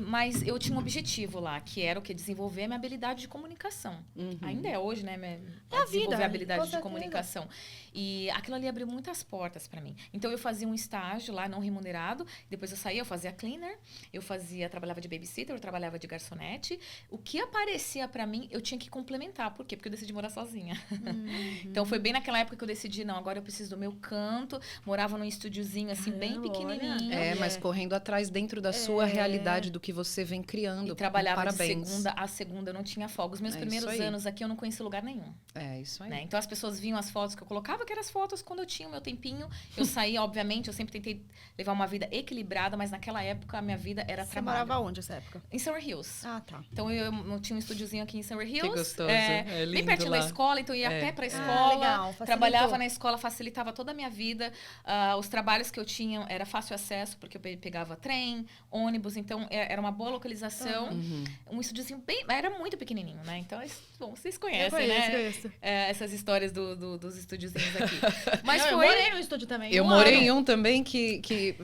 mas eu tinha um objetivo lá, que era o que? Desenvolver a minha habilidade de comunicação. Ainda é hoje, né? a desenvolver vida, a habilidade com de certeza. comunicação. E aquilo ali abriu muitas portas para mim. Então, eu fazia um estágio lá, não remunerado. Depois eu saía, eu fazia cleaner. Trabalhava de babysitter, eu trabalhava de garçonete. O que aparecia para mim, eu tinha que complementar. Por quê? Porque eu decidi morar sozinha. Então, foi bem naquela época que eu decidi, não, agora eu preciso do meu canto. Morava num estúdiozinho, assim, bem pequenininho. Mas correndo atrás dentro da sua realidade, do que você vem criando. E trabalhava Parabéns. de segunda a segunda, eu não tinha folga. Os meus primeiros anos aqui, eu não conhecia lugar nenhum. É, isso aí. Né? Então, as pessoas viam as fotos que eu colocava, que eram as fotos quando eu tinha o meu tempinho. Eu saía, obviamente, eu sempre tentei levar uma vida equilibrada, mas naquela época, a minha vida era trabalho. Você morava onde, essa época? Em Summer Hills. Ah, tá. Então, eu tinha um estúdiozinho aqui em Summer Hills. Que gostoso. É lindo bem pertinho lá. da escola, então eu ia a pé pra escola. Legal, trabalhava na escola, facilitava toda a minha vida. Os trabalhos que eu tinha era fácil acesso, porque eu pegava trem, ônibus, então era uma boa localização. Um estúdiozinho bem... Era muito pequenininho, né? Então, bom, vocês conhecem, conheço. Essas histórias dos estúdiozinhos aqui. Mas eu morei no estúdio também. Eu morei em um também que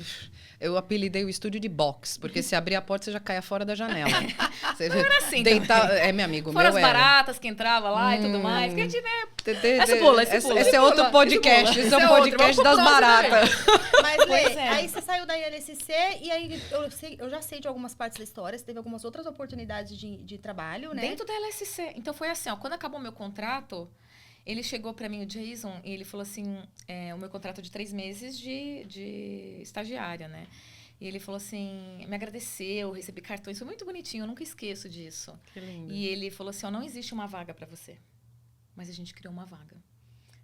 eu apelidei o estúdio de box, porque se abrir a porta, você já caia fora da janela. Você era assim deitar, meu amigo, fora meu as baratas que entrava lá e tudo mais. Que a gente, né? Esse é outro podcast. Esse é um podcast das baratas. Mas, Lê, aí você saiu da ILSC e aí eu já sei de algumas partes da história. Você teve algumas outras oportunidades de trabalho, né? Dentro da ILSC. Então, foi assim, ó. Quando acabou o meu contrato, ele chegou pra mim, o Jason, e ele falou assim, o meu contrato de 3 meses de estagiária, né? E ele falou assim, me agradeceu, recebi cartões, foi muito bonitinho, eu nunca esqueço disso. Que lindo. E ele falou assim, ó, não existe uma vaga pra você, mas a gente criou uma vaga.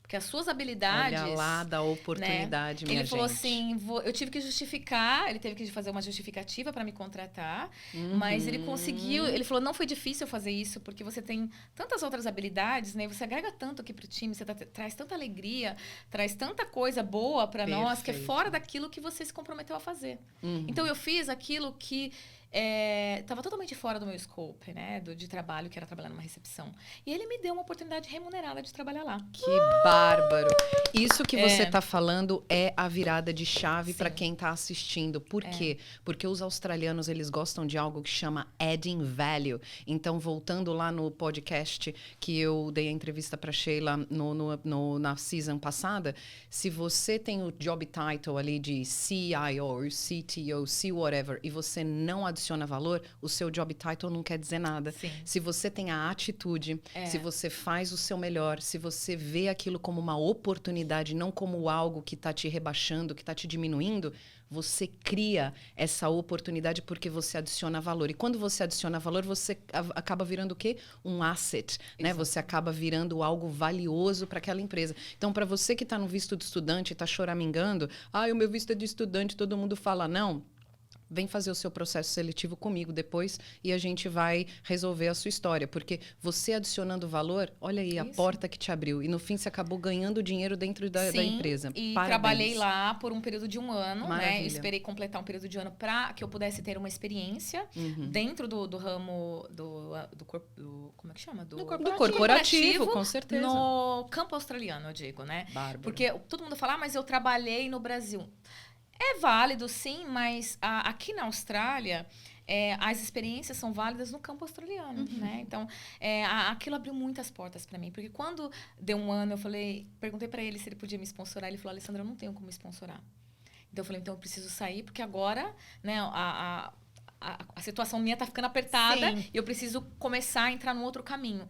Porque as suas habilidades... Olha lá da oportunidade, né? minha Ele falou gente. assim, eu tive que justificar, ele teve que fazer uma justificativa para me contratar, mas ele conseguiu, ele falou, não foi difícil fazer isso, porque você tem tantas outras habilidades, né? Você agrega tanto aqui pro time, você traz tanta alegria, traz tanta coisa boa para nós, que é fora daquilo que você se comprometeu a fazer. Então, eu fiz aquilo que estava totalmente fora do meu scope, né? De trabalho, que era trabalhar numa recepção. E ele me deu uma oportunidade remunerada de trabalhar lá. Que bárbaro. Isso que você está falando é a virada de chave para quem está assistindo. Por quê? Porque os australianos, eles gostam de algo que chama adding value. Então, voltando lá no podcast que eu dei a entrevista para Sheila na season passada, se você tem o job title ali de CIO, CTO, C whatever, e você não adiciona valor, o seu job title não quer dizer nada. Sim. Se você tem a atitude, se você faz o seu melhor, se você vê aquilo como uma oportunidade, não como algo que está te rebaixando, que está te diminuindo, você cria essa oportunidade porque você adiciona valor. E quando você adiciona valor, você acaba virando o quê? Um asset, né? Você acaba virando algo valioso para aquela empresa. Então, para você que está no visto de estudante e está choramingando, o meu visto é de estudante, todo mundo fala não. Vem fazer o seu processo seletivo comigo depois e a gente vai resolver a sua história. Porque você adicionando valor, olha aí a porta que te abriu. E no fim você acabou ganhando dinheiro dentro da empresa. E Parabéns. trabalhei lá por um período de 1 ano, Maravilha. né? Eu esperei completar um período de 1 ano para que eu pudesse ter uma experiência dentro do ramo do corpo... Como é que chama? Do corporativo, com certeza. No campo australiano, eu digo, né? Bárbaro. Porque todo mundo fala, mas eu trabalhei no Brasil. É válido, sim, mas aqui na Austrália, as experiências são válidas no campo australiano, né? Então, aquilo abriu muitas portas para mim. Porque quando deu 1 ano, perguntei para ele se ele podia me sponsorar. Ele falou, Alessandra, eu não tenho como me sponsorar. Então, eu falei, então eu preciso sair, porque agora, né, a situação minha tá ficando apertada e eu preciso começar a entrar num outro caminho.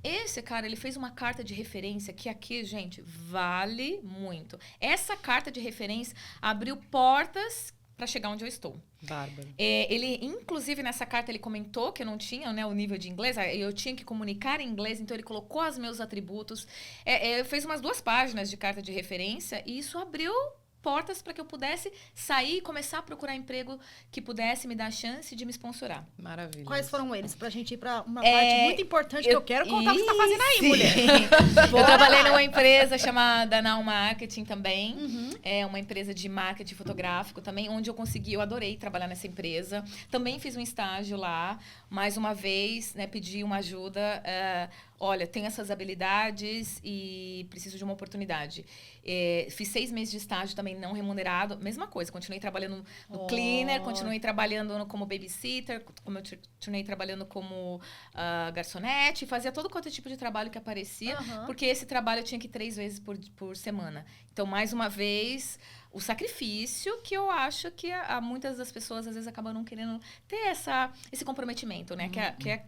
Esse cara, ele fez uma carta de referência que aqui, gente, vale muito. Essa carta de referência abriu portas para chegar onde eu estou. Bárbaro. Ele, inclusive, nessa carta, ele comentou que eu não tinha, né, o nível de inglês. Eu tinha que comunicar em inglês, então ele colocou os meus atributos. Fez umas 2 páginas de carta de referência e isso abriu portas para que eu pudesse sair e começar a procurar emprego que pudesse me dar a chance de me sponsorar. Maravilha. Quais foram eles? Pra gente ir pra uma parte muito importante que eu quero contar o que você tá fazendo aí, mulher. Eu trabalhei numa empresa chamada Now Marketing também. É uma empresa de marketing fotográfico também, onde eu adorei trabalhar nessa empresa. Também fiz um estágio lá. Mais uma vez, né, pedi uma ajuda. Olha, tenho essas habilidades e preciso de uma oportunidade. Fiz 6 meses de estágio também não remunerado. Mesma coisa, continuei trabalhando no cleaner, continuei trabalhando como babysitter, continuei trabalhando como garçonete, fazia todo quanto tipo de trabalho que aparecia, porque esse trabalho eu tinha que ir 3 vezes por semana. Então, mais uma vez, o sacrifício que eu acho que muitas das pessoas às vezes acabam não querendo ter esse comprometimento, né?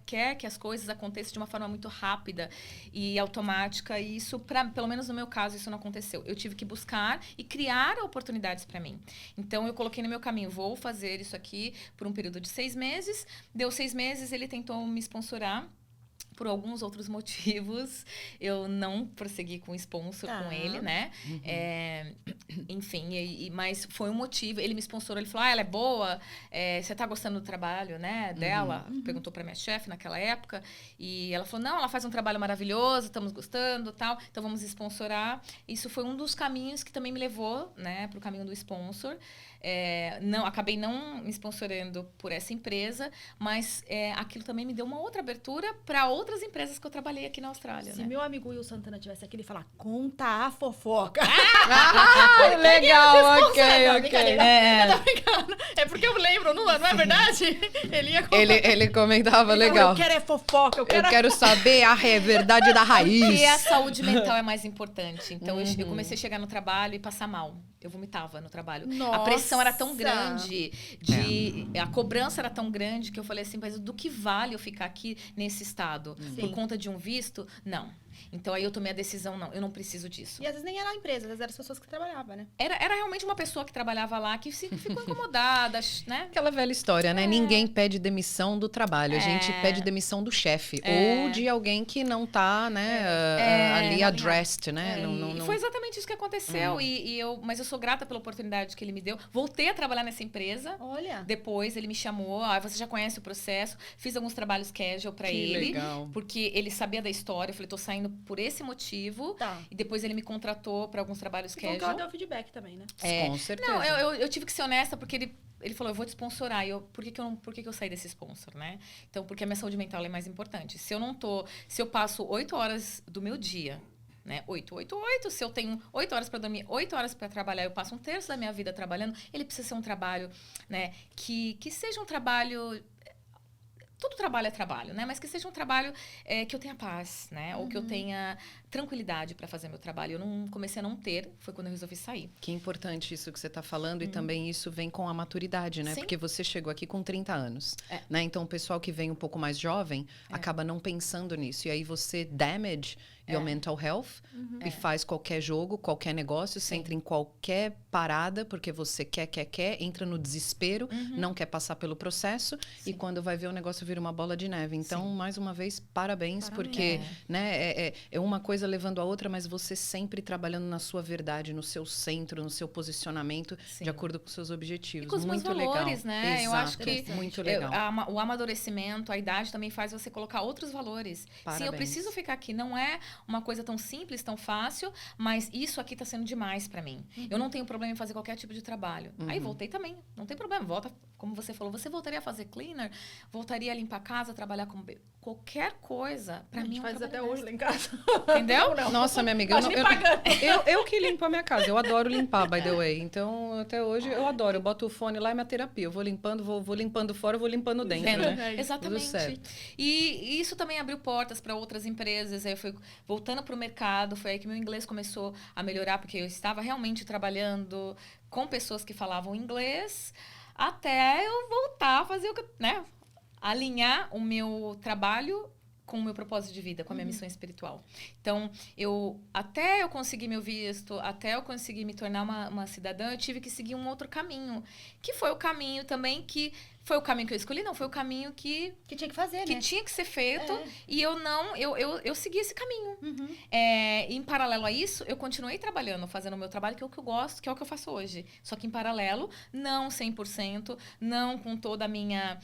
Quer que as coisas aconteçam de uma forma muito rápida e automática. E isso, pelo menos no meu caso, isso não aconteceu. Eu tive que buscar e criar oportunidades para mim. Então, eu coloquei no meu caminho, vou fazer isso aqui por um período de 6 meses. Deu 6 meses, ele tentou me sponsorar. Por alguns outros motivos, eu não prossegui com o sponsor com ele, né? Enfim, mas foi um motivo. Ele me sponsorou, ele falou, ela é boa, você tá gostando do trabalho, né, dela? Perguntou pra minha chefe naquela época. E ela falou, não, ela faz um trabalho maravilhoso, estamos gostando, tal. Então, vamos sponsorar. Isso foi um dos caminhos que também me levou, né, pro caminho do sponsor. Acabei não me sponsorando por essa empresa, mas aquilo também me deu uma outra abertura para outras empresas que eu trabalhei aqui na Austrália. Se né? meu amigo Will Santana tivesse aqui, ele ia falar, conta a fofoca. Legal, ok. É porque eu lembro, não é verdade? Ele ia contar. Ele comentava, legal. Eu quero é fofoca, eu quero saber a verdade da raiz. Porque a saúde mental é mais importante. Então, eu comecei a chegar no trabalho e passar mal. Eu vomitava no trabalho. Nossa. A pressão era tão grande, a cobrança era tão grande que eu falei assim, mas do que vale eu ficar aqui nesse estado? Por conta de um visto? Não. Então, aí eu tomei a decisão, não, eu não preciso disso. E às vezes nem era a empresa, às vezes eram as pessoas que trabalhavam, né? Era realmente uma pessoa que trabalhava lá que ficou incomodada, né? Aquela velha história, né? Ninguém pede demissão do trabalho. A gente pede demissão do chefe. Ou de alguém que não tá, né, ali addressed, né? E foi exatamente isso que aconteceu. Mas eu sou grata pela oportunidade que ele me deu. Voltei a trabalhar nessa empresa. Olha. Depois ele me chamou. Você já conhece o processo. Fiz alguns trabalhos casual pra ele. Legal. Porque ele sabia da história. Eu falei, tô saindo por esse motivo. Tá. E depois ele me contratou pra alguns trabalhos casual. Então ela deu feedback também, né? Com certeza. Não, eu tive que ser honesta porque ele falou, eu vou te sponsorar. E por que eu saí desse sponsor, né? Então, porque a minha saúde mental é mais importante. Se eu passo 8 horas do meu dia, né? 8. Se eu tenho 8 horas para dormir, 8 horas para trabalhar, eu passo um terço da minha vida trabalhando, ele precisa ser um trabalho, né? Que seja um trabalho... Todo trabalho é trabalho, né? Mas que seja um trabalho que eu tenha paz, né? Ou que eu tenha tranquilidade para fazer meu trabalho. Eu não comecei a não ter, foi quando eu resolvi sair. Que importante isso que você está falando e também isso vem com a maturidade, né? Sim. Porque você chegou aqui com 30 anos, né? Então o pessoal que vem um pouco mais jovem acaba não pensando nisso. E aí você damage your mental health e faz qualquer jogo, qualquer negócio, você entra em qualquer parada porque você quer, entra no desespero, não quer passar pelo processo e quando vai ver o negócio vira uma bola de neve. Então, mais uma vez, parabéns. Porque né, é uma coisa levando a outra, mas você sempre trabalhando na sua verdade, no seu centro, no seu posicionamento, de acordo com os seus objetivos. E com os muito meus valores, legal. né? Exato. Eu acho que muito legal. O amadurecimento, a idade também faz você colocar outros valores. Parabéns. Sim, eu preciso ficar aqui. Não é uma coisa tão simples, tão fácil, mas isso aqui tá sendo demais para mim. Eu não tenho problema em fazer qualquer tipo de trabalho. Aí voltei também, não tem problema. Volta, como você falou, você voltaria a fazer cleaner, voltaria a limpar a casa, trabalhar com qualquer coisa. Para mim, faz até hoje lá em casa. Entendeu? Não. Nossa, minha amiga, eu que limpo a minha casa. Eu adoro limpar, by the way. Então, até hoje, eu adoro. Eu boto o fone lá, é minha terapia. Eu vou limpando, vou limpando fora, vou limpando dentro, né? Exatamente. Tudo certo. E isso também abriu portas para outras empresas. Aí eu fui voltando para o mercado. Foi aí que meu inglês começou a melhorar, porque eu estava realmente trabalhando com pessoas que falavam inglês, até eu voltar a fazer o que, né? Alinhar o meu trabalho com o meu propósito de vida, com a minha missão espiritual. Então, até eu conseguir meu visto, até eu conseguir me tornar uma cidadã, eu tive que seguir um outro caminho. Que foi o caminho também que... Foi o caminho que eu escolhi? Não, foi o caminho que tinha que fazer, né? Que tinha que ser feito. E eu segui esse caminho. Em paralelo a isso, eu continuei trabalhando, fazendo o meu trabalho, que é o que eu gosto, que é o que eu faço hoje. Só que em paralelo, não 100%, não com toda a minha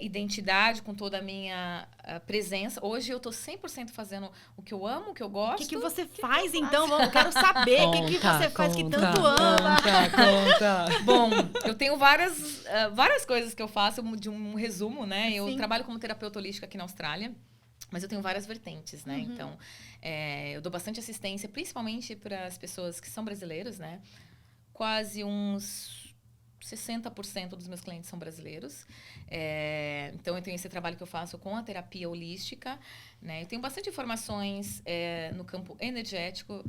identidade, com toda a minha presença. Hoje eu tô 100% fazendo o que eu amo, o que eu gosto. O que você faz, então? Eu quero saber o que você faz que tanto ama. Conta. Bom, eu tenho várias coisas que eu faço de um resumo, né? Eu trabalho como terapeuta holística aqui na Austrália, mas eu tenho várias vertentes, né? Então, eu dou bastante assistência, principalmente para as pessoas que são brasileiros, né? Quase uns 60% dos meus clientes são brasileiros. Então, eu tenho esse trabalho que eu faço com a terapia holística, né? Eu tenho bastante informações no campo energético,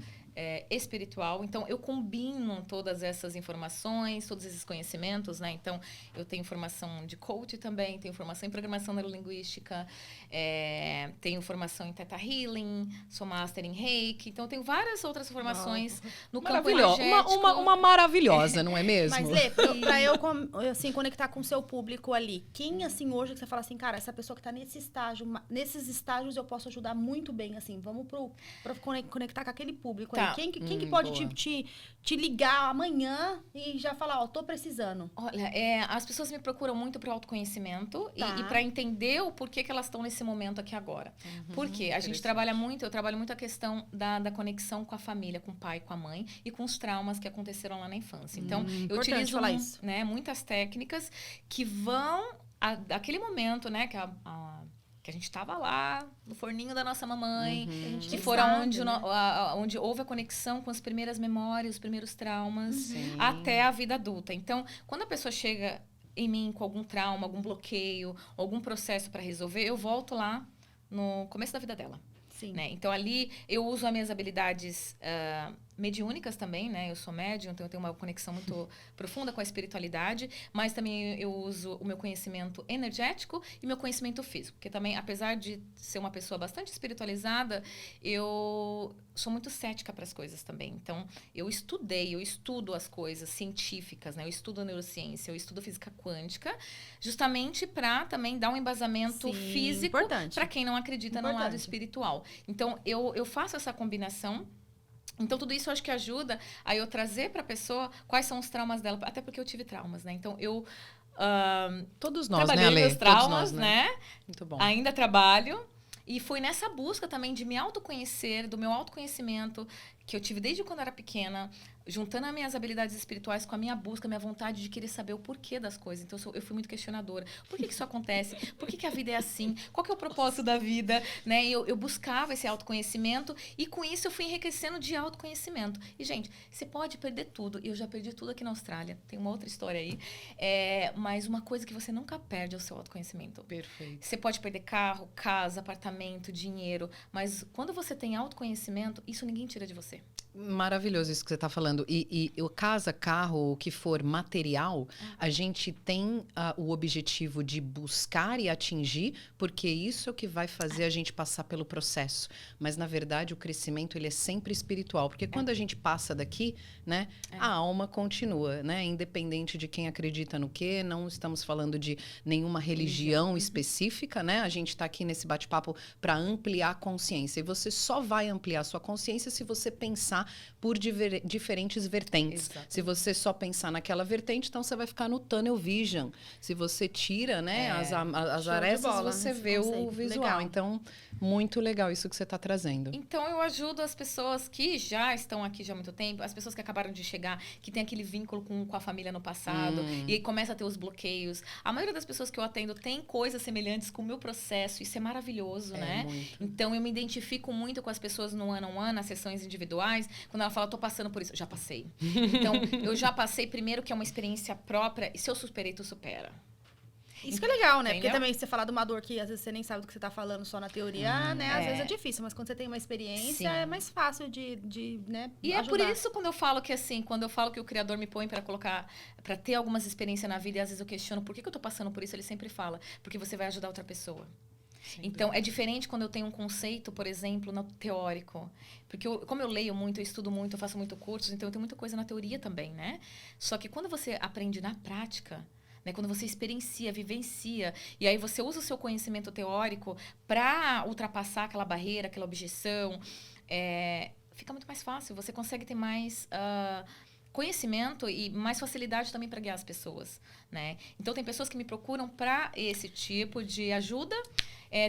espiritual. Então, eu combino todas essas informações, todos esses conhecimentos, né? Então, eu tenho formação de coach também, tenho formação em programação neurolinguística, tenho formação em Theta Healing, sou master em Reiki. Então, eu tenho várias outras formações no campo energético. Uma maravilhosa, não é mesmo? Mas, Lê, pra eu assim, conectar com o seu público ali, quem, assim, hoje que você fala assim, cara, essa pessoa que tá nesse estágio, nesses estágios eu posso ajudar muito bem, assim, vamos pra conectar com aquele público Tá. aí. Quem que pode te ligar amanhã e já falar, ó, tô precisando? Olha, as pessoas me procuram muito para autoconhecimento e para entender o porquê que elas estão nesse momento aqui agora. Porque a gente trabalha muito, eu trabalho muito a questão da conexão com a família, com o pai, com a mãe e com os traumas que aconteceram lá na infância. Então, eu utilizo muitas técnicas que vão daquele momento, né, que a gente estava lá, no forninho da nossa mamãe, que foram onde houve a conexão com as primeiras memórias, os primeiros traumas, até a vida adulta. Então, quando a pessoa chega em mim com algum trauma, algum bloqueio, algum processo para resolver, eu volto lá no começo da vida dela. Sim. Né? Então, ali, eu uso as minhas habilidades mediúnicas também, né? Eu sou médium, então eu tenho uma conexão muito profunda com a espiritualidade, mas também eu uso o meu conhecimento energético e meu conhecimento físico, porque também, apesar de ser uma pessoa bastante espiritualizada, eu sou muito cética para as coisas também. Então, eu estudo as coisas científicas, né? Eu estudo neurociência, eu estudo física quântica, justamente para também dar um embasamento físico para quem não acredita no lado espiritual. Então, eu faço essa combinação. Então, tudo isso eu acho que ajuda a eu trazer para a pessoa quais são os traumas dela. Até porque eu tive traumas, né? Então, eu todos nós, trabalhei né, meus traumas, todos nós, né? Muito bom. Ainda trabalho. E fui nessa busca também de me autoconhecer, do meu autoconhecimento, que eu tive desde quando eu era pequena, juntando as minhas habilidades espirituais com a minha busca, a minha vontade de querer saber o porquê das coisas. Então, eu fui muito questionadora. Por que isso acontece? Por que a vida é assim? Qual que é o propósito da vida? Né? Eu buscava esse autoconhecimento e, com isso, eu fui enriquecendo de autoconhecimento. E, gente, você pode perder tudo. Eu já perdi tudo aqui na Austrália. Tem uma outra história aí. Mas uma coisa que você nunca perde é o seu autoconhecimento. Perfeito. Você pode perder carro, casa, apartamento, dinheiro. Mas quando você tem autoconhecimento, isso ninguém tira de você. Maravilhoso isso que você está falando. E o casa, carro, o que for material, a gente tem o objetivo de buscar e atingir, porque isso é o que vai fazer a gente passar pelo processo. Mas, na verdade, o crescimento ele é sempre espiritual. Porque quando a gente passa daqui, né, a alma continua, né? Independente de quem acredita no quê, não estamos falando de nenhuma religião específica, né? A gente está aqui nesse bate-papo para ampliar a consciência. E você só vai ampliar a sua consciência se você pensar por diferentes vertentes. Exatamente. Se você só pensar naquela vertente, então você vai ficar no tunnel vision. Se você tira, né, as arestas, você vê o visual. Legal. Então, muito legal isso que você está trazendo. Então, eu ajudo as pessoas que já estão aqui já há muito tempo, as pessoas que acabaram de chegar, que tem aquele vínculo com a família no passado, e aí começa a ter os bloqueios. A maioria das pessoas que eu atendo tem coisas semelhantes com o meu processo, isso é maravilhoso, né? Muito. Então, eu me identifico muito com as pessoas no one-on-one, nas sessões individuais, quando ela fala, tô passando por isso. Eu já passei. Então, eu já passei primeiro que é uma experiência própria, e se eu superei, tu supera. Isso que é legal, né? Entendeu? Porque também você falar de uma dor que às vezes você nem sabe do que você tá falando só na teoria, né? Às vezes é difícil, mas quando você tem uma experiência, é mais fácil de né, E ajudar. é por isso quando eu falo que assim, quando eu falo que o Criador me põe para colocar, para ter algumas experiências na vida, e às vezes eu questiono por que eu tô passando por isso, ele sempre fala, porque você vai ajudar outra pessoa. Então, é diferente quando eu tenho um conceito, por exemplo, no teórico. Porque como eu leio muito, eu estudo muito, eu faço muito cursos, então eu tenho muita coisa na teoria também, né? Só que quando você aprende na prática, né, quando você experiencia, vivencia, e aí você usa o seu conhecimento teórico para ultrapassar aquela barreira, aquela objeção, fica muito mais fácil. Você consegue ter mais conhecimento e mais facilidade também para guiar as pessoas, né? Então, tem pessoas que me procuram para esse tipo de ajuda.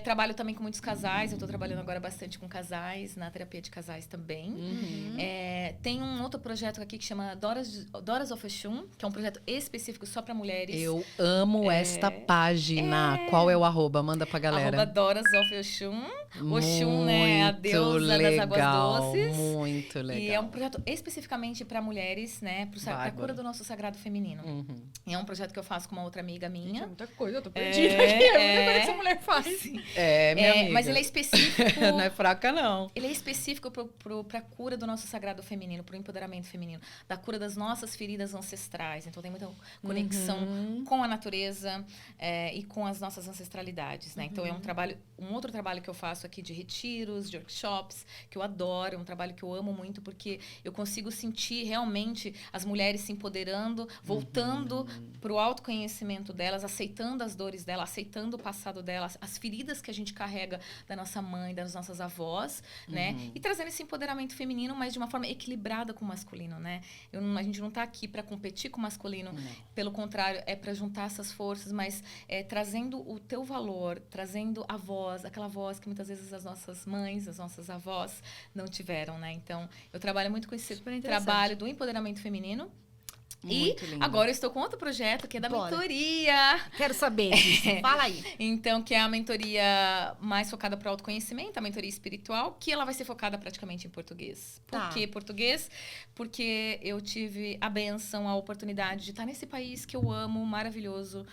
Trabalho também com muitos casais. Eu estou trabalhando agora bastante com casais, na terapia de casais também. Tem um outro projeto aqui que chama Daughters of Oxum, que é um projeto específico só para mulheres. Eu amo esta página. Qual é o arroba? Manda pra galera. Daughters of Oxum. Oxum, né? A deusa das águas doces. Muito legal. E é um projeto especificamente para mulheres, né? Para a cura do nosso sagrado feminino. E é um projeto que eu faço com uma outra amiga minha. Gente, é muita coisa, eu tô perdida aqui. Eu não sei como essa mulher faz. Minha amiga. Mas ele é específico. Não é fraca, não. Ele é específico para a cura do nosso sagrado feminino, para o empoderamento feminino, da cura das nossas feridas ancestrais. Então tem muita conexão com a natureza e com as nossas ancestralidades, né? Então é um outro trabalho que eu faço aqui de retiros, de workshops, que eu adoro, é um trabalho que eu amo muito, porque eu consigo sentir realmente as mulheres se empoderando, voltando para o autoconhecimento delas, aceitando as dores delas, aceitando o passado delas, as feridas que a gente carrega da nossa mãe, das nossas avós, né? E trazendo esse empoderamento feminino, mas de uma forma equilibrada com o masculino, né? A gente não está aqui para competir com o masculino, pelo contrário, é para juntar essas forças, mas trazendo o teu valor, trazendo a voz, aquela voz que muitas vezes as nossas mães, as nossas avós não tiveram, né? Então, eu trabalho muito com esse trabalho do empoderamento feminino. Muito e lindo. Agora eu estou com outro projeto que é da mentoria. Quero saber disso. Fala aí. Então, que é a mentoria mais focada para o autoconhecimento, a mentoria espiritual, que ela vai ser focada praticamente em português. Por que português? Porque eu tive a bênção, a oportunidade de estar nesse país que eu amo, maravilhoso.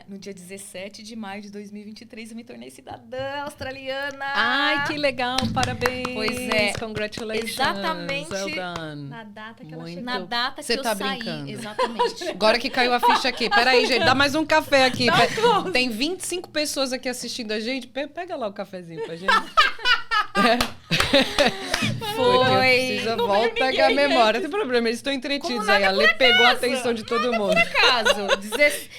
No dia 17 de maio de 2023, eu me tornei cidadã australiana. Ai, que legal, parabéns. Pois é. Congratulations. Exatamente. Well done. Na data que ela Muito. chegou. Na data Você que tá eu saí. brincando. Exatamente. Agora que caiu a ficha aqui. Peraí, gente, dá mais um café aqui. Tem 25 pessoas aqui assistindo a gente. Pega lá o cafezinho pra gente. Precisa volta a memória. Não tem problema, eles estão entretidos aí. A Lê pegou a atenção de todo mundo. Caso.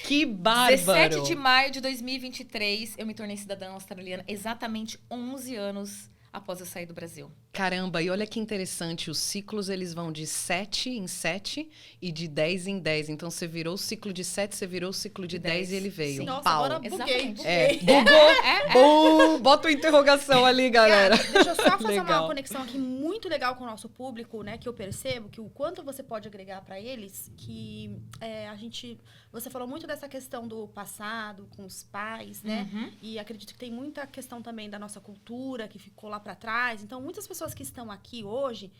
Que bárbaro. 17 de maio de 2023, eu me tornei cidadã australiana, exatamente 11 anos após eu sair do Brasil. Caramba, e olha que interessante, os ciclos eles vão de 7 em 7 e de 10 em 10. Então você virou o ciclo de 7, você virou o ciclo de 10 e ele veio. Sim. Nossa, Pau. agora buguei. Bugou! Bota uma interrogação ali, galera. Cara, deixa eu só fazer Legal. uma conexão aqui muito legal com o nosso público, né? Que eu percebo que o quanto você pode agregar para eles, que você falou muito dessa questão do passado, com os pais, né? E acredito que tem muita questão também da nossa cultura, que ficou lá para trás. Então, muitas pessoas que estão aqui hoje,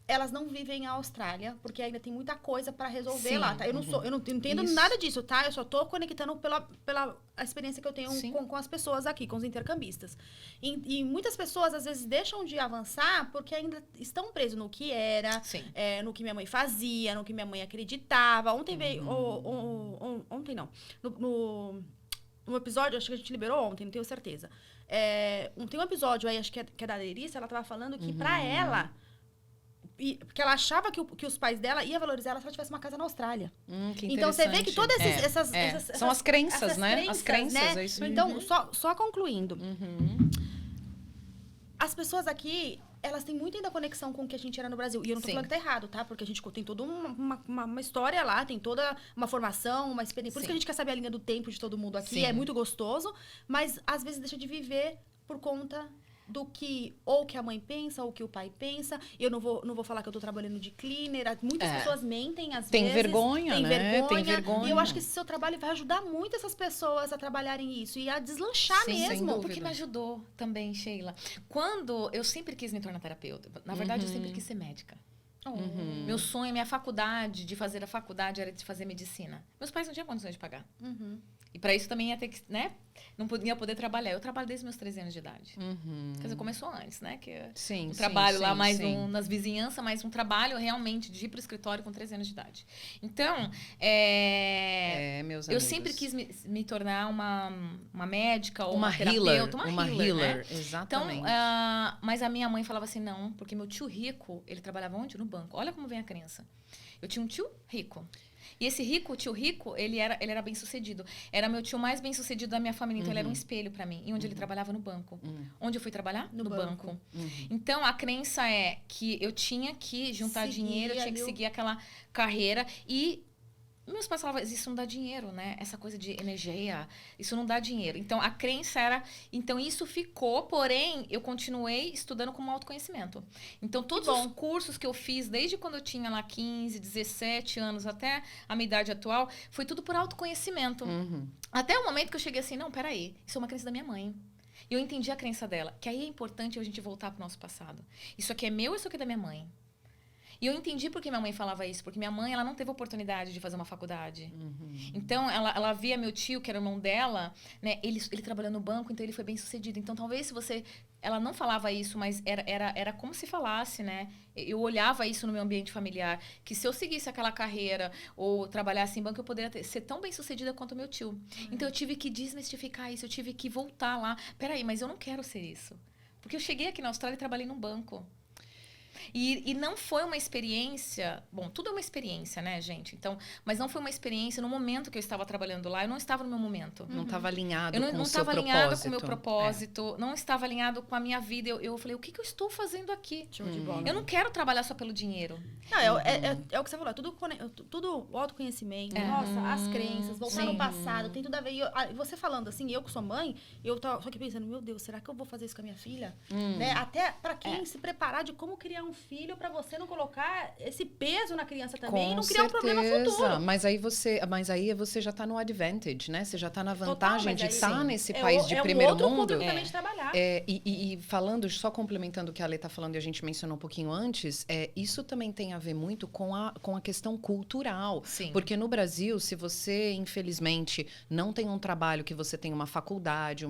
elas não vivem a Austrália, porque ainda tem muita coisa para resolver lá, tá? Eu não entendo nada disso, tá? Eu só tô conectando pela experiência que eu tenho com as pessoas aqui, com os intercambistas. E muitas pessoas, às vezes, deixam de avançar porque ainda estão presos no que era, no que minha mãe fazia, no que minha mãe acreditava. Ontem veio... ontem não. No episódio, acho que a gente liberou ontem, não tenho certeza. Tem um episódio aí, acho que é da Lerícia, ela tava falando que pra ela... Porque ela achava que os pais dela iam valorizar ela se ela tivesse uma casa na Austrália. Que então você vê que todas essas são as crenças, né? As crenças, né? é isso aí. Então, só concluindo. As pessoas aqui, elas têm muito ainda conexão com o que a gente era no Brasil. E eu não tô falando que tá errado, tá? Porque a gente tem toda uma história lá, tem toda uma formação, uma experiência. Por isso que a gente quer saber a linha do tempo de todo mundo aqui. É muito gostoso, mas às vezes deixa de viver por conta do que ou que a mãe pensa ou que o pai pensa. Eu não vou falar que eu tô trabalhando de cleaner. Muitas pessoas mentem às vezes. Tem vergonha, né? Tem vergonha. E eu acho que esse seu trabalho vai ajudar muito essas pessoas a trabalharem isso e a deslanchar mesmo. Porque me ajudou também, Sheila. Quando eu sempre quis me tornar terapeuta. Na verdade, eu sempre quis ser médica. Meu sonho, minha faculdade, de fazer a faculdade era de fazer medicina. Meus pais não tinham condições de pagar. E para isso também ia ter que, né? Não ia poder trabalhar. Eu trabalho desde meus 13 anos de idade. Quer dizer, começou antes, né? Que trabalho lá mais nas vizinhanças, mas um trabalho realmente de ir pro escritório com 13 anos de idade. Então, meus amigos, eu sempre quis me tornar uma médica ou uma healer, terapeuta. Uma healer, né? Exatamente. Então, mas a minha mãe falava assim, não, porque meu tio rico, ele trabalhava onde? No banco. Olha como vem a crença. Eu tinha um tio rico. E esse tio rico, ele era bem sucedido. Era meu tio mais bem sucedido da minha família. Então, ele era um espelho para mim. E onde ele trabalhava? No banco. Onde eu fui trabalhar? No banco. Então, a crença é que eu tinha que juntar dinheiro, eu tinha que seguir aquela carreira. E Meus pais falavam, isso não dá dinheiro, né? Essa coisa de energia, isso não dá dinheiro. Então, a crença era... Então, isso ficou, porém, eu continuei estudando com autoconhecimento. Então, todos os cursos que eu fiz, desde quando eu tinha lá 15, 17 anos, até a minha idade atual, foi tudo por autoconhecimento. Até o momento que eu cheguei assim, não, peraí, isso é uma crença da minha mãe. E eu entendi a crença dela, que aí é importante a gente voltar pro nosso passado. Isso aqui é meu, isso aqui é da minha mãe. E eu entendi por que minha mãe falava isso. Porque minha mãe, ela não teve oportunidade de fazer uma faculdade. Então, ela via meu tio, que era o irmão dela, né? Ele trabalhou no banco, então ele foi bem sucedido. Então, talvez se você... Ela não falava isso, mas era como se falasse, né? Eu olhava isso no meu ambiente familiar. Que se eu seguisse aquela carreira ou trabalhasse em banco, eu poderia ser tão bem sucedida quanto o meu tio. Então, eu tive que desmistificar isso. Eu tive que voltar lá. Peraí, mas eu não quero ser isso. Porque eu cheguei aqui na Austrália e trabalhei num banco. E não foi uma experiência... Bom, tudo é uma experiência, né, gente? Então, mas não foi uma experiência no momento que eu estava trabalhando lá. Eu não estava no meu momento. Não estava alinhado com o seu propósito. Eu não estava alinhado com o meu propósito. Não estava alinhado com a minha vida. Eu falei, o que eu estou fazendo aqui? Show de bola. Eu não quero trabalhar só pelo dinheiro. Não, é o que você falou. É tudo autoconhecimento. Nossa, as crenças. Voltar no passado. Tem tudo a ver. E você falando assim, eu que sou mãe, eu tô só aqui pensando, meu Deus, será que eu vou fazer isso com a minha filha? Né? Até pra quem se preparar de como criar um filho, pra você não colocar esse peso na criança também e não criar um problema futuro. Mas aí você já tá no advantage, né? Você já tá na vantagem de estar nesse país de primeiro mundo. Público também de trabalhar. E falando, só complementando o que a Lê tá falando e a gente mencionou um pouquinho antes, isso também tem a ver muito com a questão cultural. Sim. Porque no Brasil, se você, infelizmente, não tem um trabalho que você tem uma faculdade,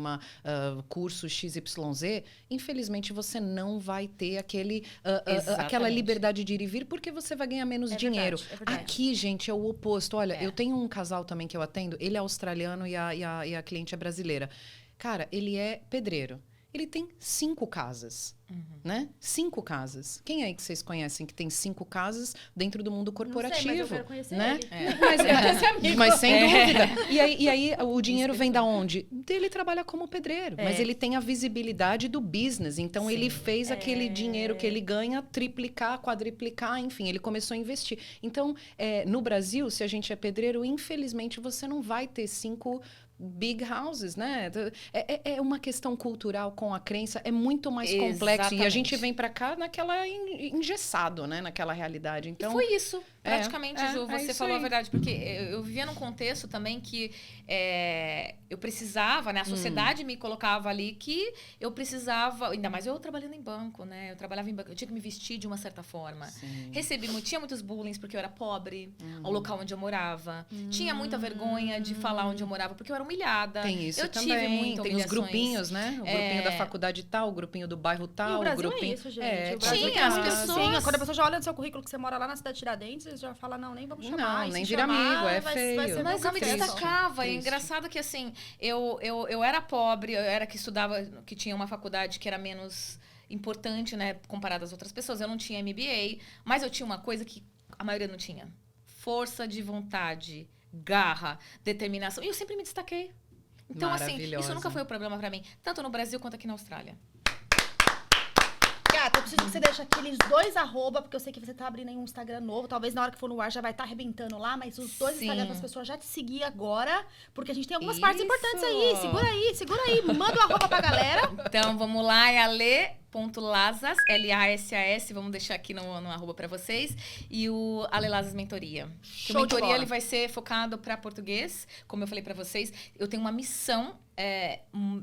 curso XYZ, infelizmente você não vai ter aquela liberdade de ir e vir, porque você vai ganhar menos dinheiro. Verdade. Aqui, gente, é o oposto. Olha, eu tenho um casal também que eu atendo, ele é australiano e a cliente é brasileira. Cara, ele é pedreiro. Ele tem 5 casas, né? 5 casas. Quem aí que vocês conhecem que tem 5 casas dentro do mundo corporativo? Não sei, mas eu quero conhecer né? ele. Mas sem dúvida. E aí o dinheiro vem da onde? Ele trabalha como pedreiro, mas ele tem a visibilidade do business. Então, ele fez aquele dinheiro que ele ganha triplicar, quadriplicar, enfim, ele começou a investir. Então, no Brasil, se a gente é pedreiro, infelizmente, você não vai ter 5 big houses, né? É uma questão cultural com a crença, é muito mais complexo. E a gente vem pra cá naquela engessado, né? Naquela realidade. Então, e foi isso, praticamente, Ju. Você falou aí. a verdade. Porque eu vivia num contexto também que eu precisava, né? A sociedade me colocava ali que eu precisava... Ainda mais eu trabalhando em banco, né? Eu trabalhava em banco. Eu tinha que me vestir de uma certa forma. Tinha muitos bullying porque eu era pobre, ao local onde eu morava. Tinha muita vergonha de falar onde eu morava, porque eu era humilhada. Tem isso eu também. Tive muita tem os grupinhos, né? O grupinho da faculdade tal, o grupinho do bairro tal. E o Brasil grupinho... é isso, gente. O Brasil tinha as pessoas... Quando a pessoa já olha no seu currículo que você mora lá na cidade de Tiradentes, você já fala, não, nem vamos chamar. Não, nem vira amigo, é feio. Vai ser mas eu me destacava. Triste. É engraçado que, assim, eu era pobre, eu era que estudava, que tinha uma faculdade que era menos importante, né, comparada às outras pessoas. Eu não tinha MBA, mas eu tinha uma coisa que a maioria não tinha. Força de vontade, garra, determinação. E eu sempre me destaquei. Então, assim, isso nunca foi um problema pra mim. Tanto no Brasil quanto aqui na Austrália. Gata, eu preciso que você deixe aqueles 2 arroba, porque eu sei que você tá abrindo aí um Instagram novo. Talvez na hora que for no ar já vai estar arrebentando lá, mas os 2 Instagrams das pessoas já te seguir agora, porque a gente tem algumas partes importantes aí. Segura aí. Manda o arroba pra galera. Então, vamos lá, é ale.lazas, L-A-S-A-S, vamos deixar aqui no arroba pra vocês. E o Ale Lazas Mentoria. O Mentoria, ele vai ser focado pra português, como eu falei pra vocês. Eu tenho uma missão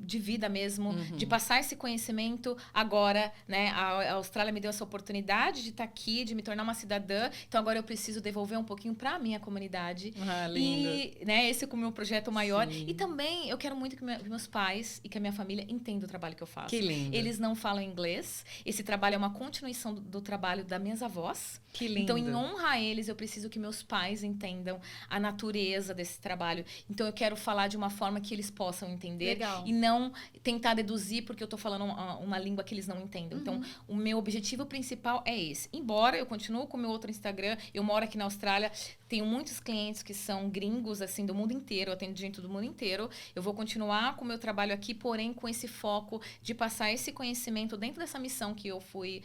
de vida mesmo, de passar esse conhecimento agora, né? A Austrália me deu essa oportunidade de estar aqui, de me tornar uma cidadã. Então, agora eu preciso devolver um pouquinho pra minha comunidade. Lindo. E, né, esse é o meu projeto maior. Sim. E também, eu quero muito que meus pais e que a minha família entendam o trabalho que eu faço. Que lindo. Eles não falam inglês. Esse trabalho é uma continuação do trabalho das minhas avós. Que lindo. Então, em honra a eles, eu preciso que meus pais entendam a natureza desse trabalho. Então, eu quero falar de uma forma que eles possam entender. Legal. E não tentar deduzir porque eu tô falando uma língua que eles não entendem. Então, o meu objetivo principal é esse. Embora eu continue com o meu outro Instagram, eu moro aqui na Austrália, tenho muitos clientes que são gringos, assim, do mundo inteiro, eu atendo gente do mundo inteiro. Eu vou continuar com o meu trabalho aqui, porém com esse foco de passar esse conhecimento dentro dessa missão que eu fui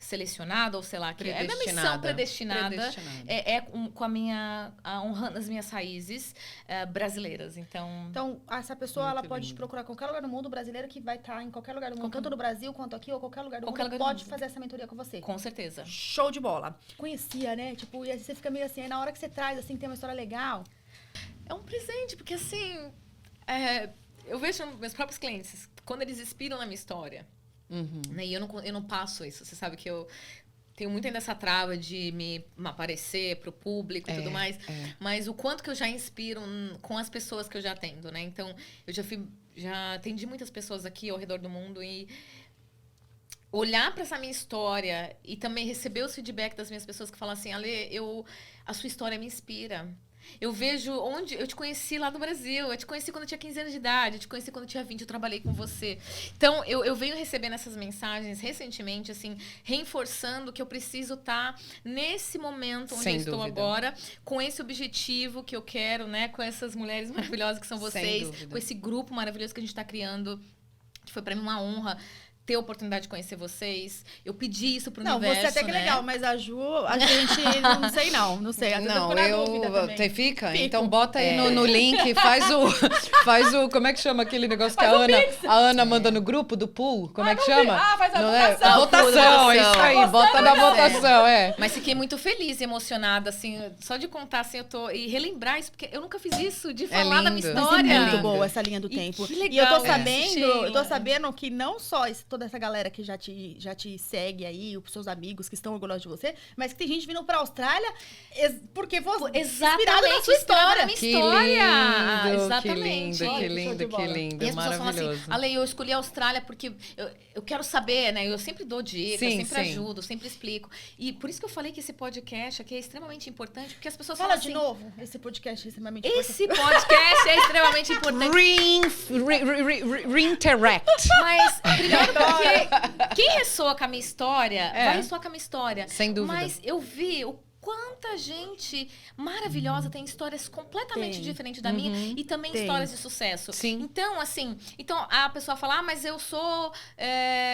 selecionada, ou sei lá, que é a minha missão Predestinada. predestinada. Com honrando as minhas raízes brasileiras. Então, essa pessoa, Muito ela pode te lindo. procurar em qualquer lugar do mundo, brasileira que vai estar em qualquer lugar do mundo, tanto no Brasil quanto aqui, ou qualquer lugar do Qualquer mundo, lugar do pode mundo. fazer essa mentoria com você. Com certeza. Show de bola. Conhecia, né? Tipo, e aí você fica meio assim, aí na hora que você traz, assim, tem uma história legal. É um presente, porque assim, eu vejo meus próprios clientes, quando eles inspiram na minha história, né, e eu não passo isso. Você sabe que eu tenho muito ainda essa trava de me aparecer pro público e tudo mais, mas o quanto que eu já inspiro com as pessoas que eu já atendo, né? Então, eu já atendi muitas pessoas aqui ao redor do mundo e olhar para essa minha história e também receber os feedback das minhas pessoas que falam assim, Ale, a sua história me inspira. Eu vejo onde eu te conheci lá no Brasil, eu te conheci quando eu tinha 15 anos de idade, eu te conheci quando eu tinha 20, eu trabalhei com você. Então, eu venho recebendo essas mensagens recentemente, assim, reforçando que eu preciso estar nesse momento onde Sem eu estou dúvida. agora, com esse objetivo que eu quero, né, com essas mulheres maravilhosas que são Sem vocês, dúvida. com esse grupo maravilhoso que a gente está criando, que foi para mim uma honra ter a oportunidade de conhecer vocês. Eu pedi isso pro universo, Você até que é né? legal, mas a Ju, a gente, não sei não. Às vezes Não, fico na dúvida também. Você fica? Fico. Então bota aí no link, faz o. Como é que chama aquele negócio que a Ana manda no grupo do pool? Como é que chama? Faz a Não votação. É? Votação, é isso aí, bota na votação, Mas fiquei muito feliz e emocionada, assim, só de contar, assim, e relembrar isso, porque eu nunca fiz isso, de falar da minha lindo. Mas história. é muito lindo. boa essa linha do E tempo. que E eu legal, tô né? sabendo, Sheila. eu tô sabendo que não só toda essa galera que já te segue aí, os seus amigos que estão orgulhosos de você, mas que tem gente vindo pra Austrália porque você inspirada na sua história. Minha Que história. lindo, Exatamente. que Olha, lindo, show de que bola. lindo, E as pessoas falam maravilhoso. assim, Ale, eu escolhi a Austrália porque eu quero saber, né? Eu sempre dou dicas, Sim, sempre sim. ajudo, sempre explico. E por isso que eu falei que esse podcast aqui é extremamente importante, porque as pessoas Fala falam de assim, novo, esse podcast é extremamente importante. esse podcast é extremamente importante. Reinteract. Mas, primeiro porque quem ressoa com a minha história, É. vai ressoar com a minha história. Sem dúvida. Mas eu vi o quanta gente maravilhosa tem histórias completamente Tem. diferentes da minha e também Tem. histórias de sucesso. Sim. Então, assim, a pessoa fala, mas eu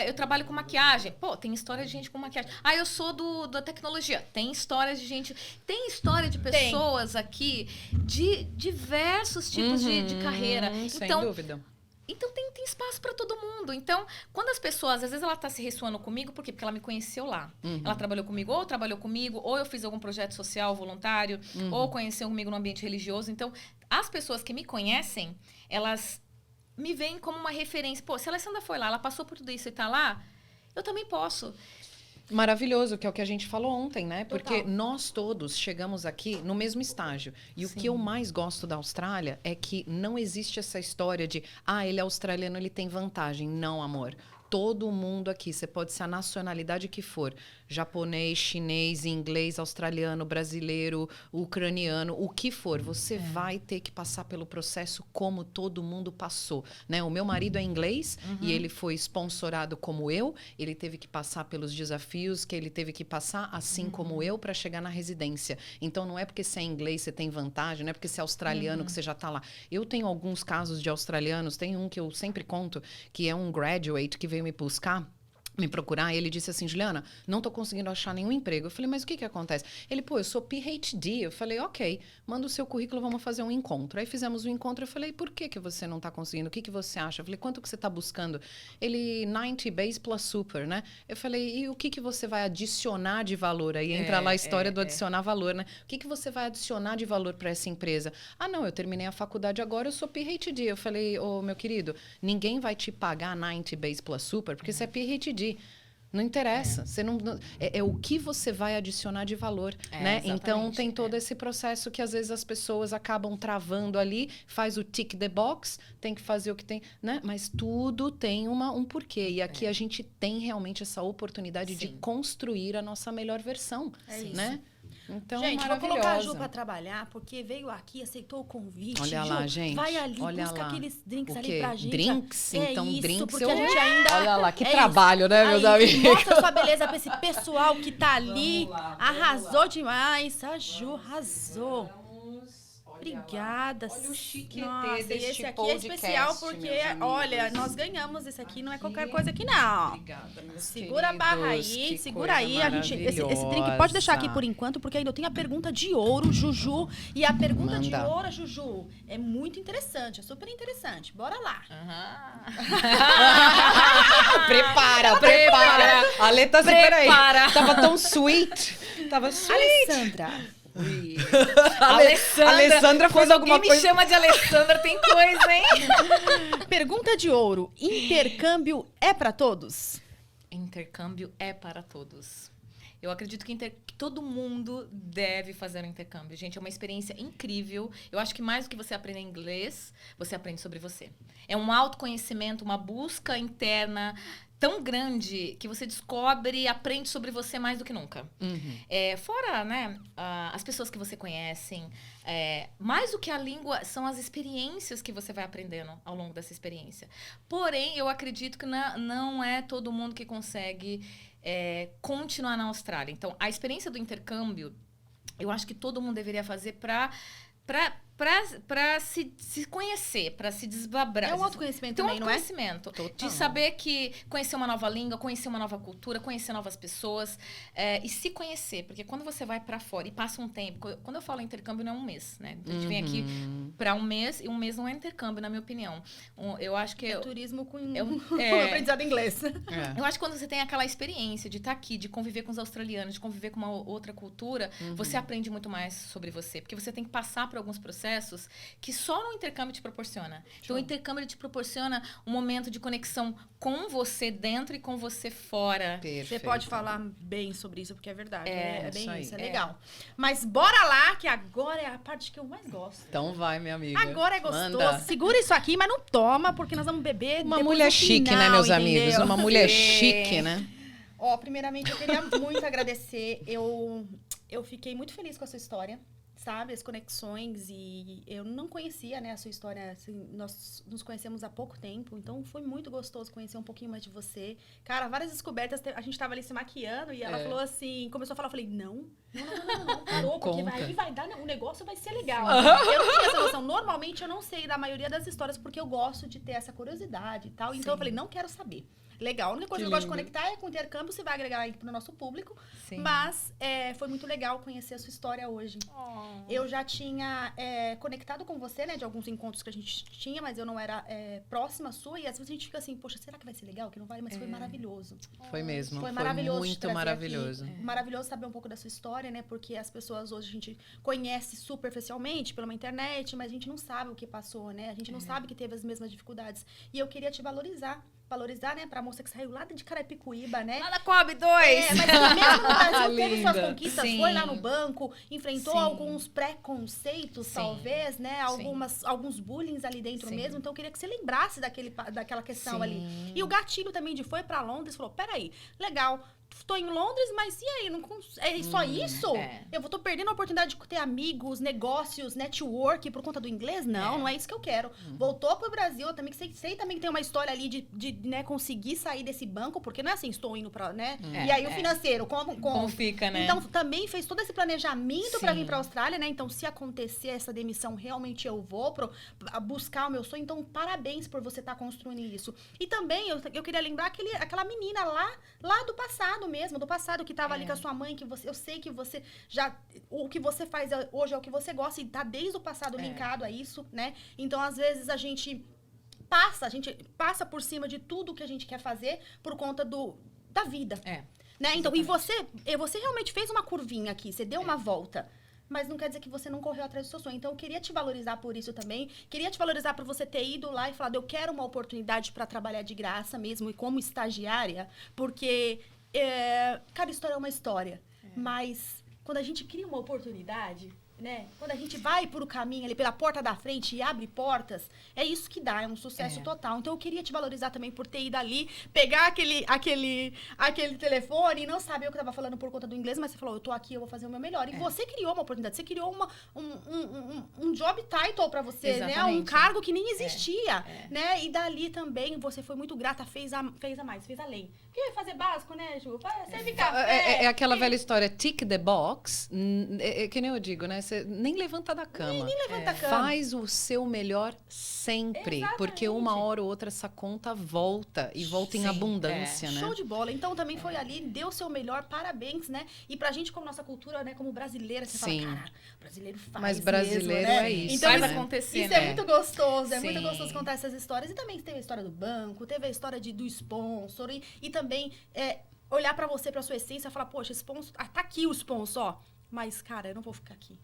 eu trabalho com maquiagem. Pô, tem história de gente com maquiagem. Eu sou da tecnologia. Tem histórias de gente, tem história de pessoas aqui de diversos tipos de carreira. Sem Então, dúvida. então tem espaço para todo mundo. Então, quando as pessoas, às vezes ela tá se ressoando comigo, por quê? Porque ela me conheceu lá. Ela trabalhou comigo, ou eu fiz algum projeto social voluntário, ou conheceu comigo no ambiente religioso. Então, as pessoas que me conhecem, elas me veem como uma referência. Pô, se a Alessandra foi lá, ela passou por tudo isso e tá lá, eu também posso. Maravilhoso, que é o que a gente falou ontem, né? Total. Porque nós todos chegamos aqui no mesmo estágio. E o que eu mais gosto da Austrália é que não existe essa história de ele é australiano, ele tem vantagem. Não, amor. Todo mundo aqui, você pode ser a nacionalidade que for, japonês, chinês, inglês, australiano, brasileiro, ucraniano, o que for, você vai ter que passar pelo processo como todo mundo passou, né? O meu marido é inglês e ele foi sponsorado como eu, ele teve que passar pelos desafios que ele teve que passar, assim como eu, para chegar na residência. Então, não é porque você é inglês, você tem vantagem, não é porque você é australiano que você já está lá. Eu tenho alguns casos de australianos, tem um que eu sempre conto, que é um graduate que veio me buscar, me procurar, e ele disse assim, Juliana, não tô conseguindo achar nenhum emprego. Eu falei, mas o que acontece? Ele, eu sou PhD. Eu falei, ok, manda o seu currículo, vamos fazer um encontro. Aí fizemos um encontro, eu falei, por que você não tá conseguindo? O que você acha? Eu falei, quanto que você tá buscando? Ele, 90 base plus super, né? Eu falei, e o que você vai adicionar de valor? Aí entra lá a história do adicionar valor, né? O que você vai adicionar de valor para essa empresa? Não, eu terminei a faculdade agora, eu sou PhD. Eu falei, meu querido, ninguém vai te pagar 90 base plus super, porque você é PhD. Não interessa. Você não, é o que você vai adicionar de valor, né? Então, tem todo esse processo que, às vezes, as pessoas acabam travando ali, faz o tick the box, tem que fazer o que tem, né? Mas tudo tem um porquê. E aqui a gente tem realmente essa oportunidade de construir a nossa melhor versão, né? Então, gente, vou colocar a Ju pra trabalhar, porque veio aqui, aceitou o convite. Olha lá, gente. Vai ali, olha busca lá. aqueles drinks O ali quê? pra gente. Drinks? Então, isso, drinks porque eu... a gente ainda... Olha lá, que é trabalho, né, meus aí, amigos? Mostra sua beleza pra esse pessoal que tá ali. Arrasou demais. A Ju arrasou. Obrigada. Olha o chique Nossa, deste esse aqui podcast, é especial porque, meus amigos. olha, nós ganhamos esse aqui, não é qualquer coisa aqui, não. Obrigada, meus Segura a barra aí, queridos, segura que aí. coisa Esse drink pode deixar aqui maravilhosa. por enquanto, porque ainda eu tenho a pergunta de ouro, Juju. E a pergunta de Manda. ouro, Juju, é muito interessante, é super interessante. Bora lá. Prepara. A Lê tá super aí. Prepara. Tava tão sweet. Tava sweet. Alessandra, Ui. Alessandra fez alguma Quem me coisa. chama de Alessandra tem coisa, hein? pergunta de ouro. Intercâmbio é pra todos? Intercâmbio é para todos. Eu acredito que todo mundo deve fazer um intercâmbio. Gente, é uma experiência incrível. Eu acho que mais do que você aprender inglês, você aprende sobre você. É um autoconhecimento, uma busca interna tão grande que você descobre e aprende sobre você mais do que nunca. Fora, né, as pessoas que você conhece, mais do que a língua, são as experiências que você vai aprendendo ao longo dessa experiência. Porém, eu acredito que não é todo mundo que consegue continuar na Austrália. Então, a experiência do intercâmbio, eu acho que todo mundo deveria fazer para se conhecer, para se desbabrar. É um autoconhecimento Tem um também, não é? autoconhecimento. Total. De saber que conhecer uma nova língua, conhecer uma nova cultura, conhecer novas pessoas e se conhecer. Porque quando você vai para fora e passa um tempo... Quando eu falo intercâmbio, não é um mês, né? A gente vem aqui para um mês e um mês não é intercâmbio, na minha opinião. Eu acho que... Turismo com é. aprendizado em inglês. Eu acho que quando você tem aquela experiência de estar aqui, de conviver com os australianos, de conviver com uma outra cultura, você aprende muito mais sobre você. Porque você tem que passar por alguns processos que só no intercâmbio te proporciona. Então, o intercâmbio te proporciona um momento de conexão com você dentro e com você fora. Perfeito. Você pode falar bem sobre isso, porque é verdade. É bem isso isso, aí. é legal. Mas bora lá, que agora é a parte que eu mais gosto. Então vai, minha amiga. Agora é gostoso. Manda. Segura isso aqui, mas não toma, porque nós vamos beber Uma depois mulher no chique, final, né, meus entendeu? amigos? Uma mulher chique, né? Ó, primeiramente, eu queria muito agradecer. Eu fiquei muito feliz com a sua história, sabe? As conexões, e eu não conhecia, né, a sua história, assim, nós nos conhecemos há pouco tempo, então foi muito gostoso conhecer um pouquinho mais de você. Cara, várias descobertas, a gente tava ali se maquiando e ela falou assim, começou a falar, eu falei, não, parou, porque aí vai dar, o negócio vai ser legal. Eu não tinha essa noção, normalmente eu não sei da maioria das histórias, porque eu gosto de ter essa curiosidade e tal, então eu falei, não quero saber. Legal, a única coisa que eu gosto de conectar é com o intercâmbio, você vai agregar aí pro nosso público. Sim. Mas foi muito legal conhecer a sua história hoje. Eu já tinha conectado com você, né, de alguns encontros que a gente tinha, mas eu não era próxima sua. E às vezes a gente fica assim, poxa, será que vai ser legal? Que não vai? Mas foi maravilhoso. Foi mesmo. Foi maravilhoso. Muito trazer maravilhoso. aqui. Maravilhoso saber um pouco da sua história, né? Porque as pessoas hoje a gente conhece superficialmente pela internet, mas a gente não sabe o que passou, né? A gente não sabe que teve as mesmas dificuldades. E eu queria te valorizar, né? Pra moça que saiu lá de Carapicuíba, né? Lá na Coab 2! Mas mesmo no Brasil teve suas Linda. conquistas, Sim. foi lá no banco, enfrentou Sim. alguns preconceitos, Sim. talvez, né? Alguns bullying ali dentro Sim. mesmo. Então, eu queria que você lembrasse daquela questão Sim. ali. E o gatilho também de foi pra Londres, falou, peraí, legal, tô em Londres, mas e aí? É só isso? Eu tô perdendo a oportunidade de ter amigos, negócios, network por conta do inglês? Não é isso que eu quero. Voltou pro Brasil, eu também sei também que tem uma história ali de né, conseguir sair desse banco, porque não é assim, estou indo pra, né? E aí o financeiro, Como fica, né? Então, também fez todo esse planejamento pra Sim. vir pra Austrália, né? Então, se acontecer essa demissão, realmente eu vou buscar o meu sonho. Então, parabéns por você estar construindo isso. E também, eu queria lembrar aquela menina lá do passado mesmo, que tava ali com a sua mãe, que eu sei que você o que você faz hoje é o que você gosta e tá desde o passado linkado a isso, né? Então, às vezes, a gente passa por cima de tudo que a gente quer fazer por conta da vida. Né? Então, e você realmente fez uma curvinha aqui, você deu uma volta. Mas não quer dizer que você não correu atrás do seu sonho. Então, eu queria te valorizar por isso também. Queria te valorizar por você ter ido lá e falado, eu quero uma oportunidade para trabalhar de graça mesmo e como estagiária, porque cada história é uma história. Mas quando a gente cria uma oportunidade, né? Quando a gente vai por o caminho ali, pela porta da frente e abre portas, é isso que dá, é um sucesso total. Então, eu queria te valorizar também por ter ido ali, pegar aquele telefone e não saber o que eu tava falando por conta do inglês, mas você falou, eu tô aqui, eu vou fazer o meu melhor. E você criou uma oportunidade, você criou um job title pra você, Exatamente. né? Um cargo que nem existia, né? E dali também, você foi muito grata, fez além. Que fazer básico, né, Ju? Serve café. É aquela velha história, tick the box, que nem eu digo, né? Você nem levanta da cama. Nem levanta a cama. Faz o seu melhor sempre. Exatamente. Porque uma hora ou outra essa conta volta. E volta em Sim, abundância, né? Show de bola. Então também foi ali, deu o seu melhor, parabéns, né? E pra gente, como nossa cultura, né, como brasileira, você Sim. fala, cara, brasileiro faz Mas brasileiro mesmo, né? é isso, Então, Faz né? acontecer, Isso né? é muito gostoso, é Sim. muito gostoso contar essas histórias. E também teve a história do banco, teve a história do sponsor, e também olhar pra você, pra sua essência, e falar, poxa, sponsor, tá aqui o sponsor, ó. Mas, cara, eu não vou ficar aqui.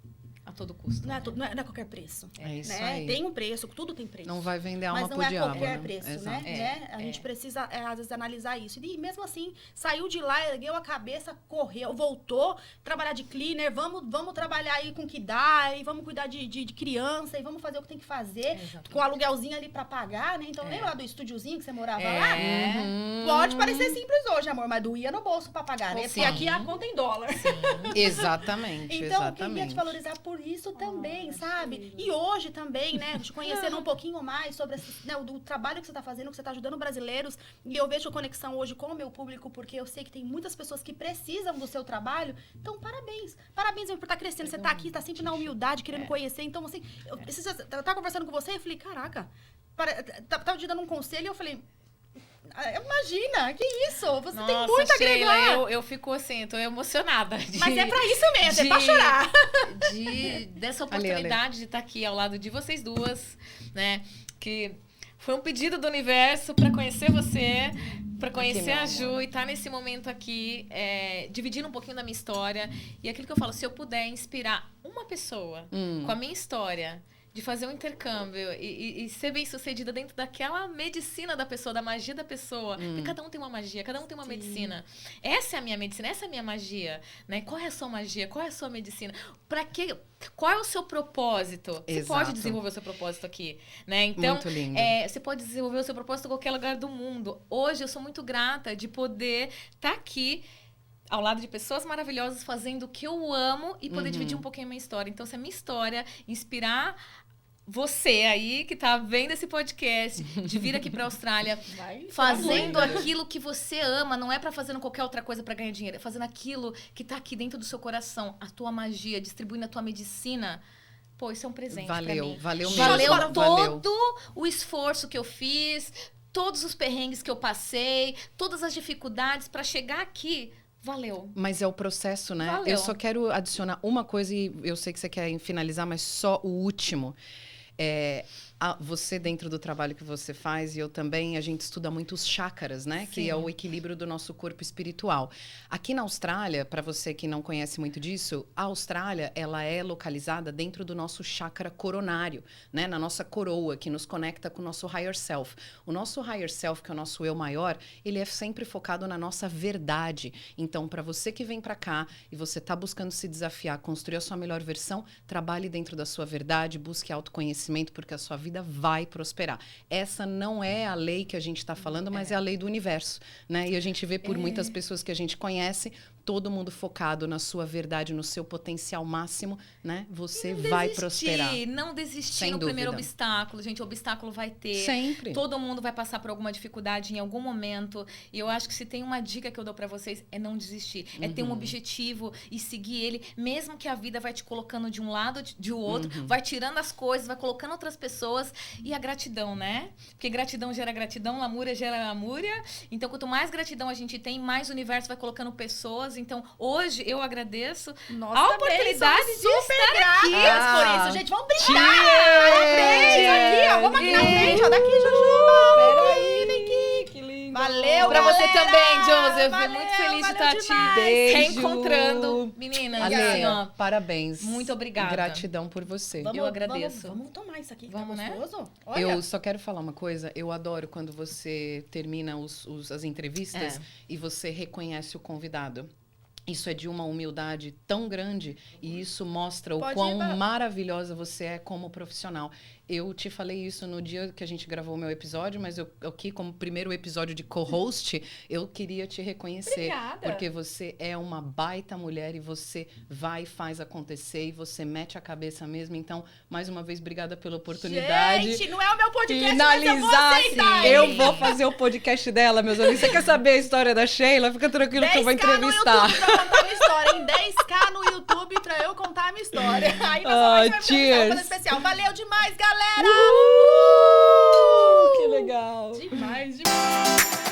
A todo custo. Não é, né? não é qualquer preço. É isso né? aí. Tem um preço, tudo tem preço. Não vai vender alma Mas não pro é diabo, qualquer né? preço, Exato. né? A gente precisa, às vezes, analisar isso. E mesmo assim, saiu de lá, ergueu a cabeça, correu, voltou, trabalhar de cleaner, vamos trabalhar aí com o que dá, e vamos cuidar de criança, e vamos fazer o que tem que fazer, Exatamente. com o aluguelzinho ali pra pagar, né? Então, lembra lá do estúdiozinho que você morava lá? Uhum. Pode parecer simples hoje, amor, mas doía no bolso pra pagar, né? Porque Sim. aqui a conta é em dólar. Exatamente, Então, eu queria exatamente. te valorizar por isso também, sabe? E hoje também, né, te conhecendo um pouquinho mais sobre o trabalho que você está fazendo, que você está ajudando brasileiros. E eu vejo a conexão hoje com o meu público, porque eu sei que tem muitas pessoas que precisam do seu trabalho. Então, parabéns. Parabéns por estar crescendo. Você está aqui, está sempre na humildade, querendo conhecer. Então, assim, eu tava conversando com você e eu falei, caraca, tava te dando um conselho e eu falei... Imagina, que isso? Você tem muito a Sheila, agregar. eu fico assim, tô emocionada. Mas é pra isso mesmo, é pra chorar. Dessa oportunidade de estar aqui ao lado de vocês duas, né? Que foi um pedido do universo para conhecer você, para conhecer a Ju e estar nesse momento aqui, dividindo um pouquinho da minha história. E aquilo que eu falo, se eu puder inspirar uma pessoa com a minha história, de fazer um intercâmbio e ser bem sucedida dentro daquela medicina da pessoa, da magia da pessoa. Porque cada um tem uma magia, cada um tem uma medicina. Essa é a minha medicina, essa é a minha magia, né? Qual é a sua magia? Qual é a sua medicina? Para quê? Qual é o seu propósito? Você Exato. pode desenvolver o seu propósito aqui, né? Então, Muito lindo. você pode desenvolver o seu propósito em qualquer lugar do mundo. Hoje eu sou muito grata de poder estar aqui ao lado de pessoas maravilhosas, fazendo o que eu amo e poder dividir um pouquinho a minha história. Então, se a minha história inspirar você aí, que tá vendo esse podcast, de vir aqui pra Austrália, fazendo aquilo que você ama, não é pra fazendo qualquer outra coisa pra ganhar dinheiro, é fazendo aquilo que tá aqui dentro do seu coração, a tua magia, distribuindo a tua medicina. Pô, isso é um presente pra mim. Valeu mesmo. Valeu todo o esforço que eu fiz, todos os perrengues que eu passei, todas as dificuldades pra chegar aqui. Valeu. Mas é o processo, né? Valeu. Eu só quero adicionar uma coisa e eu sei que você quer finalizar, mas só o último. Você, dentro do trabalho que você faz, e eu também, a gente estuda muito os chakras, né? Sim. Que é o equilíbrio do nosso corpo espiritual. Aqui na Austrália, para você que não conhece muito disso, a Austrália, ela é localizada dentro do nosso chakra coronário, né? Na nossa coroa, que nos conecta com o nosso higher self. O nosso higher self, que é o nosso eu maior, ele é sempre focado na nossa verdade. Então, para você que vem para cá e você está buscando se desafiar, construir a sua melhor versão, trabalhe dentro da sua verdade, busque autoconhecimento, porque a sua vida vai prosperar. Essa não é a lei que a gente está falando, mas é a lei do universo, né? E a gente vê por muitas pessoas que a gente conhece, todo mundo focado na sua verdade, no seu potencial máximo, né? Você vai prosperar. Não desistir Sem no primeiro dúvida. obstáculo, gente. O obstáculo vai ter. Sempre. Todo mundo vai passar por alguma dificuldade em algum momento. E eu acho que se tem uma dica que eu dou pra vocês é não desistir. É ter um objetivo e seguir ele, mesmo que a vida vai te colocando de um lado, de outro, vai tirando as coisas, vai colocando outras pessoas. E a gratidão, né? Porque gratidão gera gratidão, lamúria gera lamúria. Então, quanto mais gratidão a gente tem, mais o universo vai colocando pessoas. Então, hoje eu agradeço a oportunidade de estar aqui. Por isso, gente, vamos brindar! Parabéns! Aqui, ó, vamos aqui na frente, ó, daqui, Jujuba! Peraí, vem aqui! Que lindo! Valeu, Pra você galera! também, Joseph. Valeu, Muito feliz de valeu estar te demais. Beijo. reencontrando. Meninas, Ale, assim, ó. parabéns. Muito obrigada. Gratidão por você. Eu agradeço. Vamos tomar isso aqui, que Vamos, tá né? gostoso. Olha, Eu só quero falar uma coisa. Eu adoro quando você termina as entrevistas e você reconhece o convidado. Isso é de uma humildade tão grande e isso mostra o Pode quão ir, maravilhosa você é como profissional. eu te falei isso no dia que a gente gravou o meu episódio, mas eu aqui, como primeiro episódio de co-host, eu queria te reconhecer. Obrigada. Porque você é uma baita mulher e você vai e faz acontecer e você mete a cabeça mesmo. Então, mais uma vez, obrigada pela oportunidade. Gente, não é o meu podcast, Finalizar, mas eu vou aceitar. eu vou fazer o podcast dela, meus amigos. Você quer saber a história da Sheila? Fica tranquilo que eu vou entrevistar. 10K no YouTube pra contar a minha história, hein? 10K no YouTube pra eu contar a minha história. Aí, pessoal, vai cheers. especial. Valeu demais, galera! Que legal! Demais, demais.